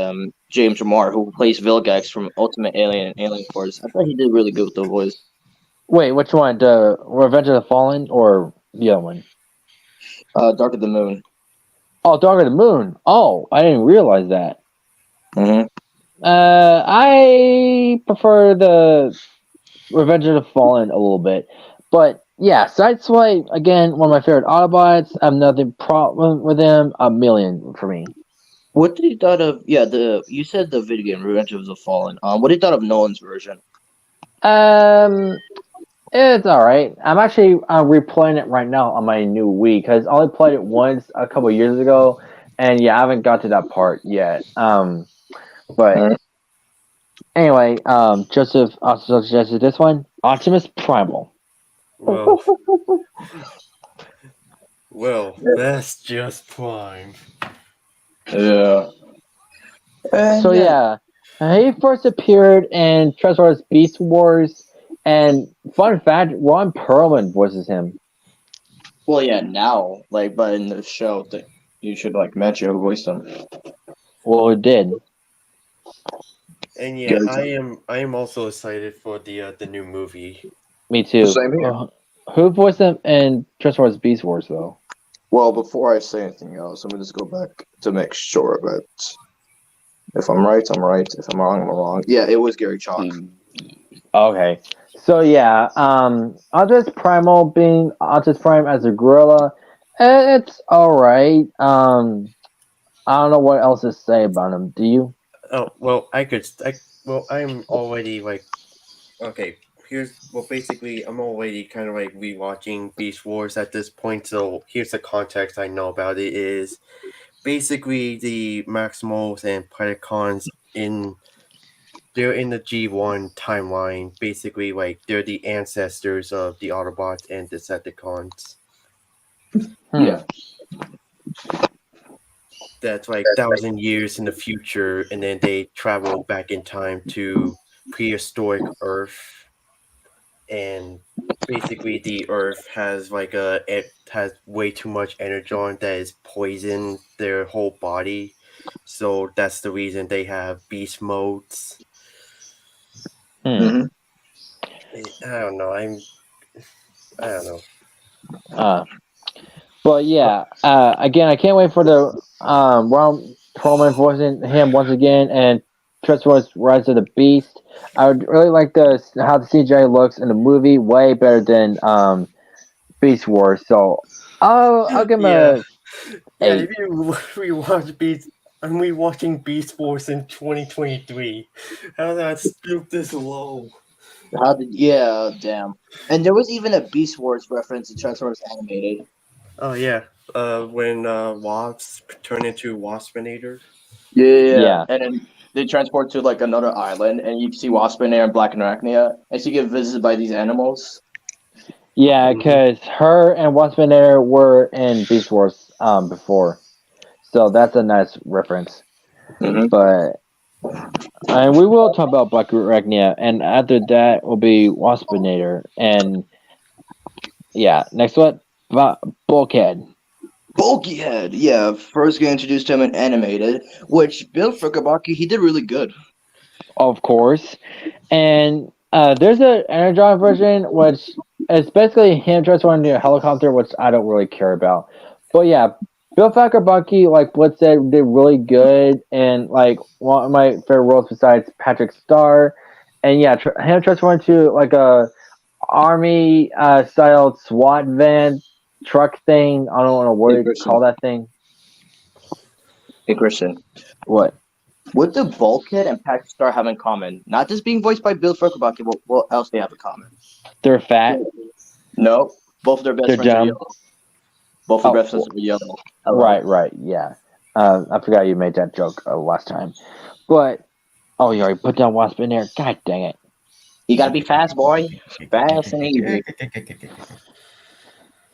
E: James Remar, who plays Vilgax from Ultimate Alien and Alien Force, I thought he did really good with the voice.
A: Wait, which one? The Revenge of the Fallen or the other one?
E: Dark of the Moon.
A: Oh, Dark of the Moon. Oh, I didn't realize that.
E: Mm-hmm.
A: I prefer the Revenge of the Fallen a little bit, but yeah, Sideswipe again, one of my favorite Autobots. I have nothing problem with him. A million for me.
E: What did you thought of? Yeah, you said the video game Revenge of the Fallen. What did you thought of Nolan's version?
A: It's all right. I'm actually replaying it right now on my new Wii because I only played it once a couple of years ago, and yeah, I haven't got to that part yet. But anyway, Joseph also suggested this one, Optimus Primal.
F: Well, that's just Prime.
E: Yeah.
A: So yeah, he first appeared in Transformers Beast Wars, and fun fact, Ron Perlman voices him.
E: Well, yeah, now, but in the show,
B: You should like mention who voiced him.
A: Well, it did.
F: And yeah,
B: Gary
F: I am also excited for the new movie.
A: Me too.
B: Same here.
A: Who voiced them in Transformers Beast Wars though?
B: Well, before I say anything else, let me just go back to make sure that if I'm right, I'm right. If I'm wrong, I'm wrong. Yeah, it was Gary Chalk.
A: Okay. So yeah, Optimus Primal being Optimus Prime as a gorilla, it's alright. I don't know what else to say about him. Do you?
F: Oh well, I'm already like, okay. Basically, I'm already kind of like rewatching Beast Wars at this point. So here's the context I know about it is basically the Maximals and Predacons they're in the G1 timeline. Basically, like they're the ancestors of the Autobots and Decepticons.
B: Yeah.
F: That's like 1,000 years in the future, and then they travel back in time to prehistoric Earth. And basically, the Earth has it has way too much energon that is poisoned their whole body. So that's the reason they have beast modes.
B: Mhm.
F: I don't know. I don't know.
A: But yeah, again, I can't wait for the Ron Perlman voicing him once again and Transformers Rise of the Beast. I would really like how the CGI looks in the movie, way better than Beast Wars. So I'll give him a
F: Yeah,
A: 8.
F: if you rewatch Beast, I'm rewatching Beast Wars in 2023. How did I stoop this low?
B: Yeah, damn. And there was even a Beast Wars reference in Transformers Animated.
F: Oh yeah, when Wasp turned into Waspinator.
B: Yeah. And then they transport to like another island, and you see Waspinator and Black Arachnia, and she get visited by these animals.
A: Yeah, because her and Waspinator were in Beast Wars before, so that's a nice reference.
B: Mm-hmm.
A: But and we will talk about Black Arachnia, and after that will be Waspinator, and yeah, next one, Bulkhead.
B: Bulkhead, yeah, first get introduced to him in Animated, which Bill Frickerbaki, he did really good.
A: Of course, and there's an Energon version, which is basically him transforming into a helicopter, which I don't really care about. But yeah, Bill Frickerbaki, like Blitz said, did really good, and like one of my favorite roles besides Patrick Star, and yeah, him transforming into like a army style SWAT van truck thing. I don't know what you call that thing.
B: Hey Christian,
A: What?
B: what do Bulkhead and Patrick Star have in common? Not just being voiced by Bill Frickerbaki, but what else they have in common?
A: They're fat.
B: No, both of their best
A: They're
B: friends are
A: dumb.
B: yellow. Both of their best friends are yellow.
A: Right, yeah. I forgot you made that joke last time. But, oh, you already put that Wasp in there. God dang it.
B: You gotta be fast, boy. Fast and easy. Thank you,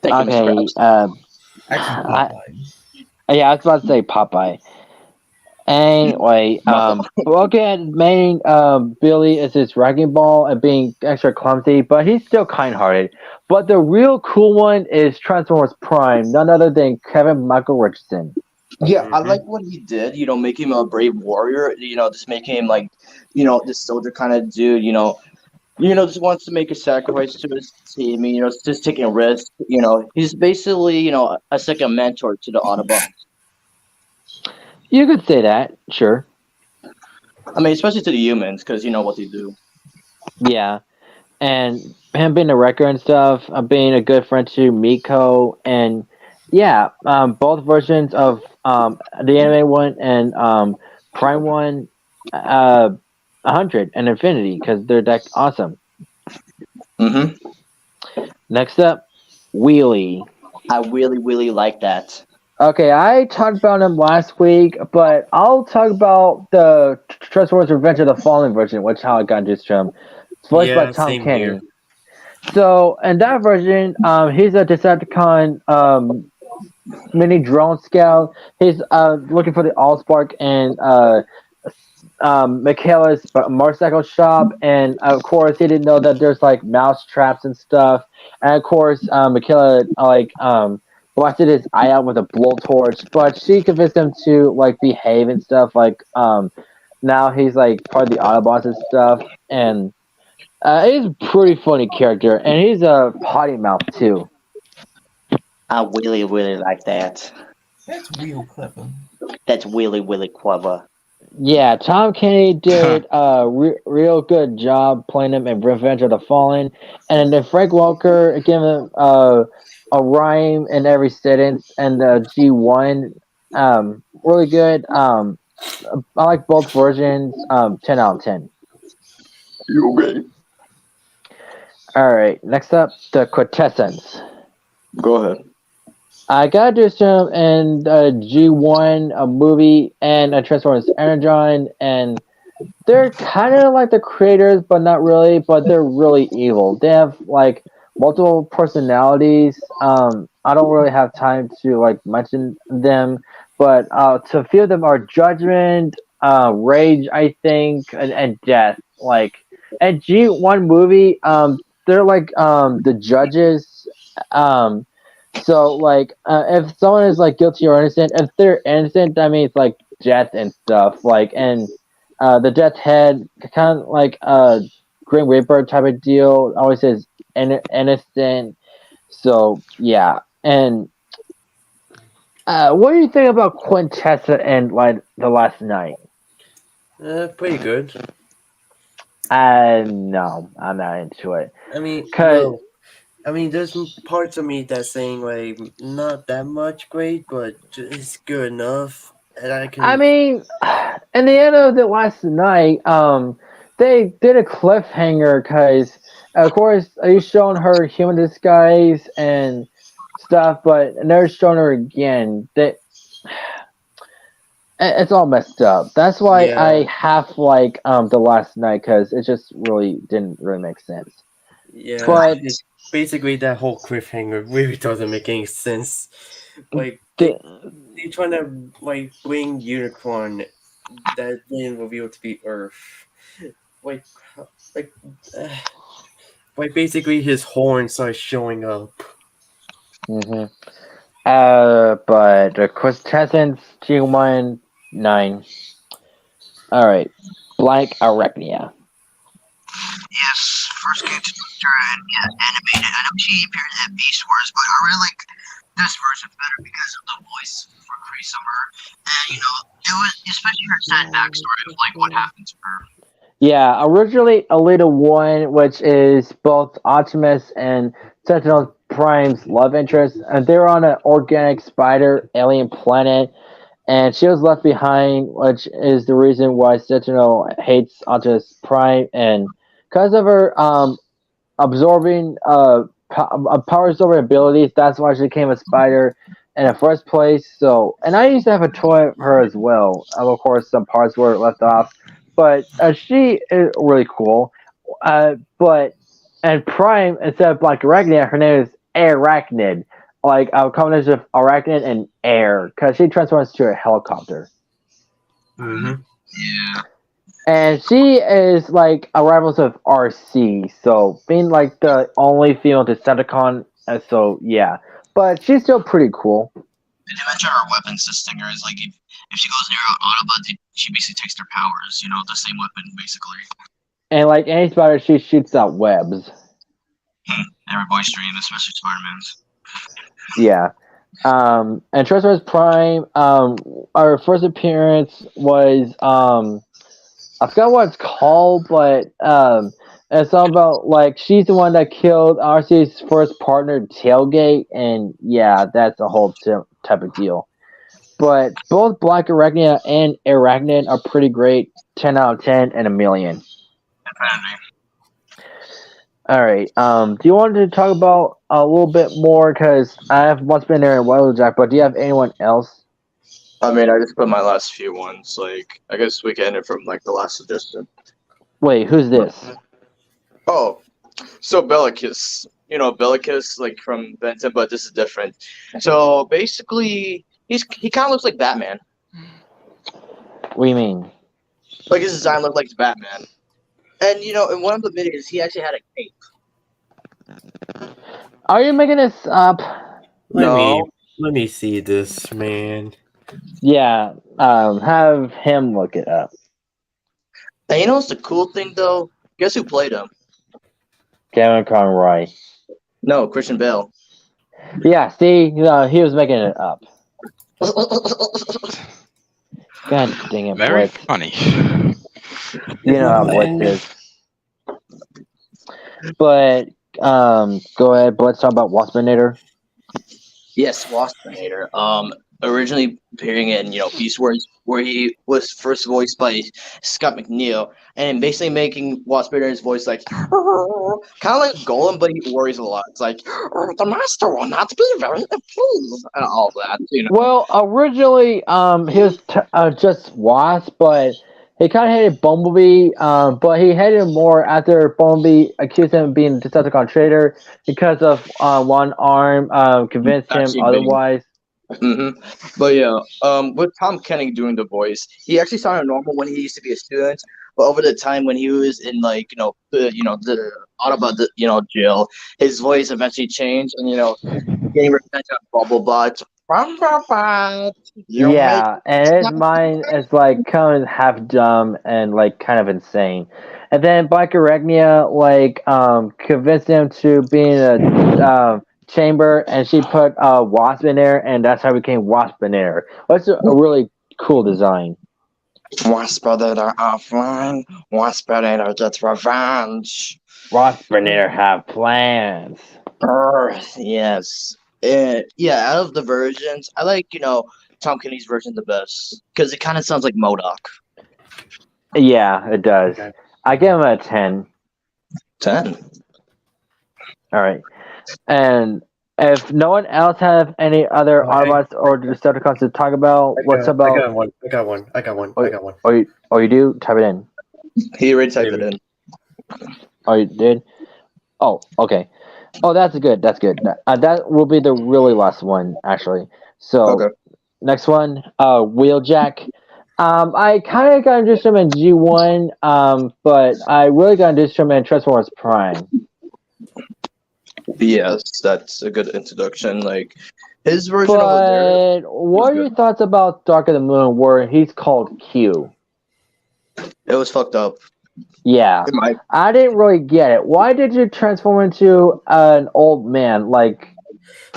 A: Okay,
B: Mr. Krabs.
A: yeah, I was about to say Popeye. Anyway, Bulkhead main Billy is his wrecking ball and being extra clumsy, but he's still kind-hearted. But the real cool one is Transformers Prime, none other than Kevin Michael Richardson.
B: Yeah, I like what he did, make him a brave warrior, just make him like, this soldier kind of dude, just wants to make a sacrifice to his team, just taking risks, he's basically, a second mentor to the Autobots.
A: You could say that, sure.
B: I mean, especially to the humans, because you know what they do.
A: Yeah, and him being a wrecker and stuff, being a good friend to Miko, and yeah, both versions of the anime one and Prime one, 100 and Infinity, because they're that awesome.
B: Mm-hmm.
A: Next up, Wheelie.
B: I really, really like that.
A: Okay, I talked about him last week, but I'll talk about the Transformers Revenge of the Fallen version, which how I got introduced to him. It's voiced by Tom Kenny.
F: Here.
A: So, in that version, he's a Decepticon mini drone scout. He's looking for the Allspark and Michaela's motorcycle shop, and of course, he didn't know that there's like mouse traps and stuff. And of course, Michaela blasted his eye out with a blowtorch, but she convinced him to like behave and stuff. Like now he's like part of the Autobots and stuff, and he's a pretty funny character, and he's a potty mouth too.
G: I really, really like that.
C: That's real clever.
G: That's really, really clever.
A: Yeah, Tom Kenny did a real good job playing him in Revenge of the Fallen, and then Frank Welker gave him a rhyme in every sentence, and the G1 really good. I like both versions. 10 out of 10.
B: Okay.
A: All right, next up, the Quintessence.
B: Go ahead.
A: I got to do some in G1, a movie, and a Transformers Energon, and they're kind of like the creators, but not really, but they're really evil. They have, like, multiple personalities. I don't really have time to, like, mention them, but a few of them are Judgment, Rage, I think, and Death. Like, at G1 movie, they're like the judges. So, like, if someone is, like, guilty or innocent, if they're innocent, that means, like, death and stuff. Like, and the death head, kind of like a Grim Reaper type of deal, always says innocent. So, yeah. And what do you think about Quintessa and, like, The Last Night?
F: Pretty good.
A: No, I'm not into it.
F: I mean,
A: 'Cause-
F: no. I mean, there's parts of me that's saying like not that much great, but it's good enough, and I can.
A: I mean, in the end of The Last Night, they did a cliffhanger because, of course, he's showing her human disguise and stuff, but never showing her again. It's all messed up. That's why
F: Yeah.
A: I half like The Last Night, because it just didn't really make sense.
F: Yeah,
A: But-
F: it's basically that whole cliffhanger really doesn't make any sense. Like
A: The-
F: they're trying to like bring Unicron that then revealed to be Earth. Like, like, uh, like basically his horn starts showing up.
A: Mm-hmm. But the Quintessence G1 9. Alright. Blank Arachnia.
E: Yes, first game to Twister and animated. I know she appeared at Beast Wars, but I really like this version better because of the voice for Cree Summer. And it was especially her sad backstory of like what happened to her.
A: Yeah, originally Alita 1, which is both Optimus and Sentinel Prime's love interest, and they were on an organic spider alien planet, and she was left behind, which is the reason why Sentinel hates Optimus Prime, and because of her absorbing power absorbing abilities, that's why she became a spider in the first place. So, and I used to have a toy of her as well. Of course, some parts were left off, but she is really cool. And Prime, instead of Black Arachnia, her name is Arachnid, like a combination of Arachnid and air, because she transforms to a helicopter.
F: Mm-hmm.
E: Yeah.
A: And she is like a rival of RC, so being like the only female Decepticon, so yeah. But she's still pretty cool.
E: And they mention her weapons to Stinger is like if she goes near an Autobot, she basically takes their powers, the same weapon basically.
A: And like any spider, she shoots out webs.
E: Everybody's dream, especially Spider-Man's.
A: Yeah. And Transformers Prime, our first appearance was I forgot what it's called, but it's all about like she's the one that killed RC's first partner, Tailgate, and yeah, that's a whole type of deal. But both Black Arachnia and Arachnid are pretty great. 10 out of 10 and a million.
E: Infinity.
A: All right. Do you want to talk about a little bit more? Because I have once been there in Wildjack, but do you have anyone else?
B: I mean, I just put my last few ones. Like, I guess we can end it from like the last edition.
A: Wait, who's this?
B: Oh, so Bellicus. Bellicus, like from Benton, but this is different. So basically, he kind of looks like Batman.
A: What do you mean?
B: Like his design looked like Batman. And in one of the videos, he actually had a cape.
A: Are you making this up?
F: I mean, Let me see this, man.
A: Yeah, have him look it up.
B: And you know what's the cool thing though? Guess who played him?
A: Kevin Conroy.
B: No, Christian Bale.
A: Yeah, see, he was making it up. God dang it,
D: Very
A: Blitz.
D: funny.
A: You know how Blitz is. But go ahead, Blitz. Talk about Waspinator.
B: Yes, Waspinator. Originally appearing in Beast Wars, where he was first voiced by Scott McNeil, and basically making Waspinator's voice like kind of like Golem, but he worries a lot. It's like the master will not be very pleased, and all that.
A: Well, originally, he was just Wasp, but he kind of hated Bumblebee. But he hated him more after Bumblebee accused him of being a Decepticon traitor because of one arm. Convinced him
B: Actually,
A: otherwise.
B: But yeah, with Tom Kenny doing the voice, he actually sounded normal when he used to be a student. But over the time when he was in the Autobot jail, his voice eventually changed, and getting revenge on Bubblebot.
A: Yeah, and his mind is like kind of half dumb and like kind of insane. And then Bicorregnia convinced him to be in a chamber, and she put Wasp in there, and that's how it became Waspinator. That's a really cool design.
B: Waspinator offline. Waspinator gets revenge.
A: Waspinator have plans.
B: Yes. Yeah, out of the versions, I like, Tom Kenny's version the best. Because it kind of sounds like MODOK.
A: Yeah, it does.
F: Okay.
A: I give him a 10.
B: 10.
A: All right. And if no one else have any other Autobots or Decepticons to talk about,
F: I got one.
A: Oh, you do? Type it in.
B: He already typed it in.
A: Oh, you did? Oh, okay. Oh, that's good. That will be the really last one, actually. So,
B: Okay.
A: next one, Wheeljack. I kind of got introduced to him in G1, but I really got introduced to him in Transformers Prime.
B: Yes, that's a good introduction. Like, his version over there.
A: But what are your thoughts about Dark of the Moon, where he's called Q?
B: It was fucked up.
A: Yeah, I didn't really get it. Why did you transform into an old man? Like,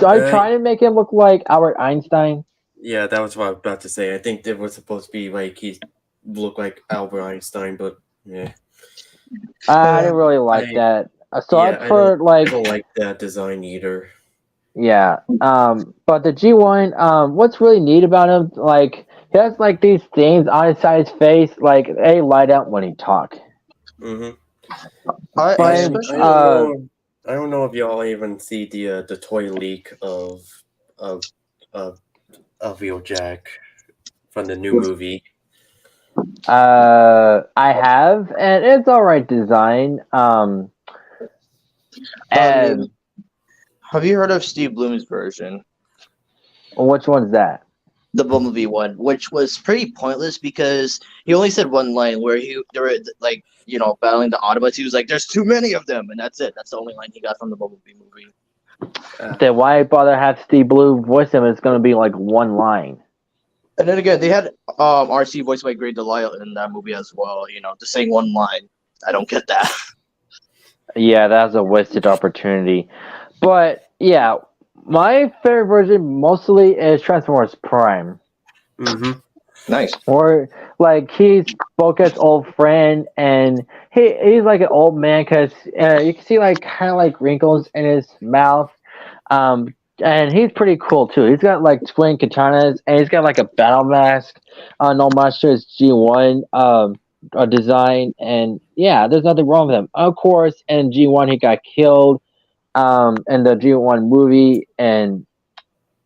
A: are you trying to make him look like Albert Einstein?
F: Yeah, that was what I was about to say. I think it was supposed to be like he looked like Albert Einstein, but yeah.
A: I didn't really like that. So
F: yeah,
A: I put
F: I don't like that design either.
A: Yeah. But the G1, what's really neat about him, like, he has like these things on his side of his face, like they light up when he talk.
F: Mm-hmm.
B: I
F: don't know if y'all even see the toy leak of Wheeljack from the new movie.
A: I have, and it's alright design. And
B: have you heard of Steve Bloom's version?
A: Which one's that?
B: The Bumblebee one, which was pretty pointless because he only said one line where they were like, battling the Autobots. He was like, "There's too many of them," and that's it. That's the only line he got from the Bumblebee movie.
A: Then why bother have Steve Blum voice him? It's going to be like one line.
B: And then again, they had RC voiced by Greg Delisle in that movie as well. Just saying one line. I don't get that.
A: Yeah, that's a wasted opportunity. But yeah, my favorite version mostly is Transformers Prime.
F: Mm-hmm.
B: Nice.
A: Or like he's Boca's old friend, and he's like an old man because you can see like kind of like wrinkles in his mouth. And he's pretty cool too. He's got like twin katanas, and he's got like a battle mask. No Monsters G1 design, and yeah, there's nothing wrong with him. Of course, in G1 he got killed in the G1 movie, and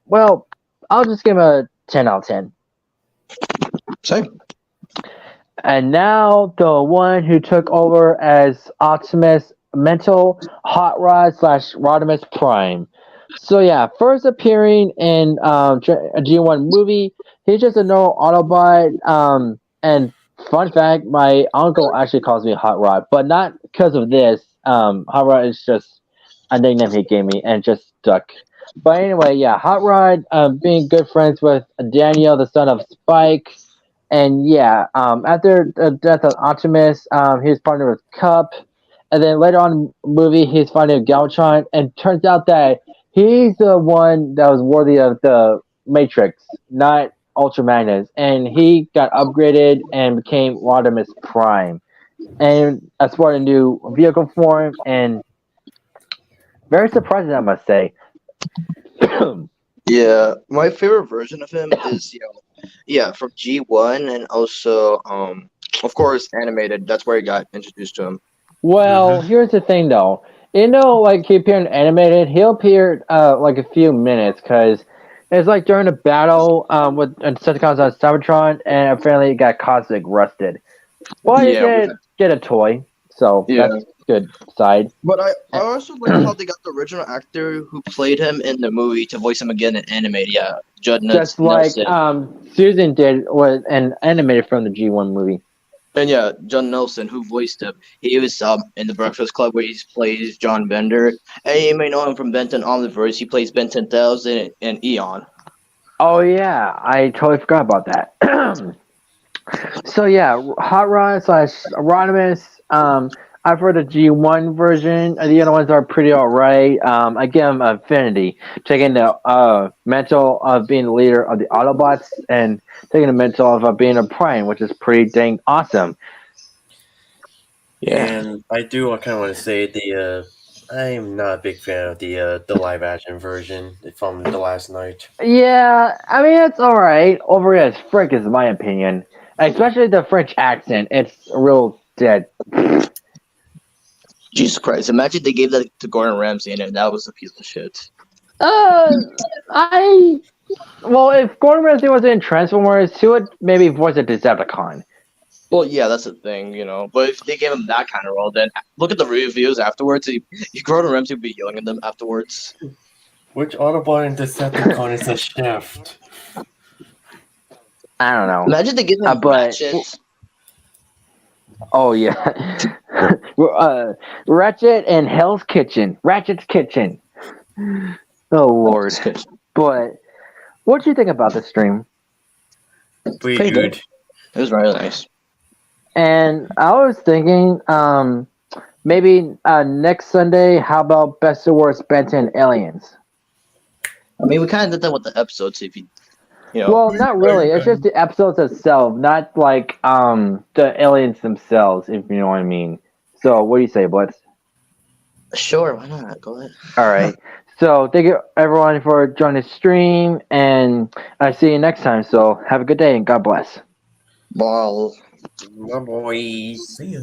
A: well, I'll just give him a 10 out of 10.
B: Same.
A: And now the one who took over as Optimus Mental Hot Rod / Rodimus Prime. So yeah, first appearing in a G1 movie, he's just a normal Autobot. And fun fact, my uncle actually calls me Hot Rod, but not because of this. Hot Rod is just a nickname he gave me and just stuck. But anyway, yeah, Hot Rod being good friends with Daniel, the son of Spike, and yeah, after the death of Optimus, he was partnered with Cup, and then later on in the movie, he's finding Galvatron, and turns out that he's the one that was worthy of the Matrix, not Ultra Magnus, and he got upgraded and became Optimus Prime, and that's what a new vehicle form, and very surprising, I must say.
B: Yeah, my favorite version of him is from G1 and also of course animated. That's where he got introduced to him.
A: Well, here's the thing, though. Like he appeared in animated, he'll appear like a few minutes, because it's like during a battle with Decepticons on Cybertron, and apparently it got cosmic rusted. Well, you get a toy, so that's good side.
B: But I also like how they got the original actor who played him in the movie to voice him again in animated. Yeah, Judd
A: Just like Susan did with an animated from the G1 movie.
B: And yeah, John Nelson, who voiced him, he was in the Breakfast Club where he plays John Bender, and you may know him from Benton Omniverse. He plays Ben 10,000 and Eon.
A: Oh yeah, I totally forgot about that. So yeah, Hot Rod / Rodimus. I've heard the G1 version. The other ones are pretty alright. I give him Affinity, taking the mental of being the leader of the Autobots and taking the mental of being a Prime, which is pretty dang awesome.
F: Yeah, and I do kind of want to say I'm not a big fan of the live action version from the last night.
A: Yeah, I mean it's alright. Overrated as frick is my opinion, especially the French accent. It's real dead.
B: Jesus Christ! Imagine they gave that to Gordon Ramsay and that was a piece of shit.
A: Well, if Gordon Ramsay was in Transformers, he would maybe voice a Decepticon.
B: Well, yeah, that's the thing, But if they gave him that kind of role, then look at the reviews afterwards. Gordon Ramsay would be yelling at them afterwards.
F: Which Autobot and Decepticon is a shaft?
A: I don't know.
B: Imagine they give him Ratchet.
A: Oh yeah, Ratchet and Hell's Kitchen, Ratchet's Kitchen. Oh Lord! But what do you think about the stream?
F: Pretty good.
B: It was really nice.
A: And I was thinking, maybe next Sunday, how about Best of Worst Benton Aliens?
B: I mean, we kind of did that with the episodes. If you.
A: Well, not really. It's just the episodes itself, not like the aliens themselves, if you know what I mean. So, what do you say, Blitz?
B: Sure, why not? Go ahead.
A: All right. So, thank you everyone for joining the stream, and I see you next time. So, have a good day and God bless.
B: Bye.
F: My boy.
C: See ya.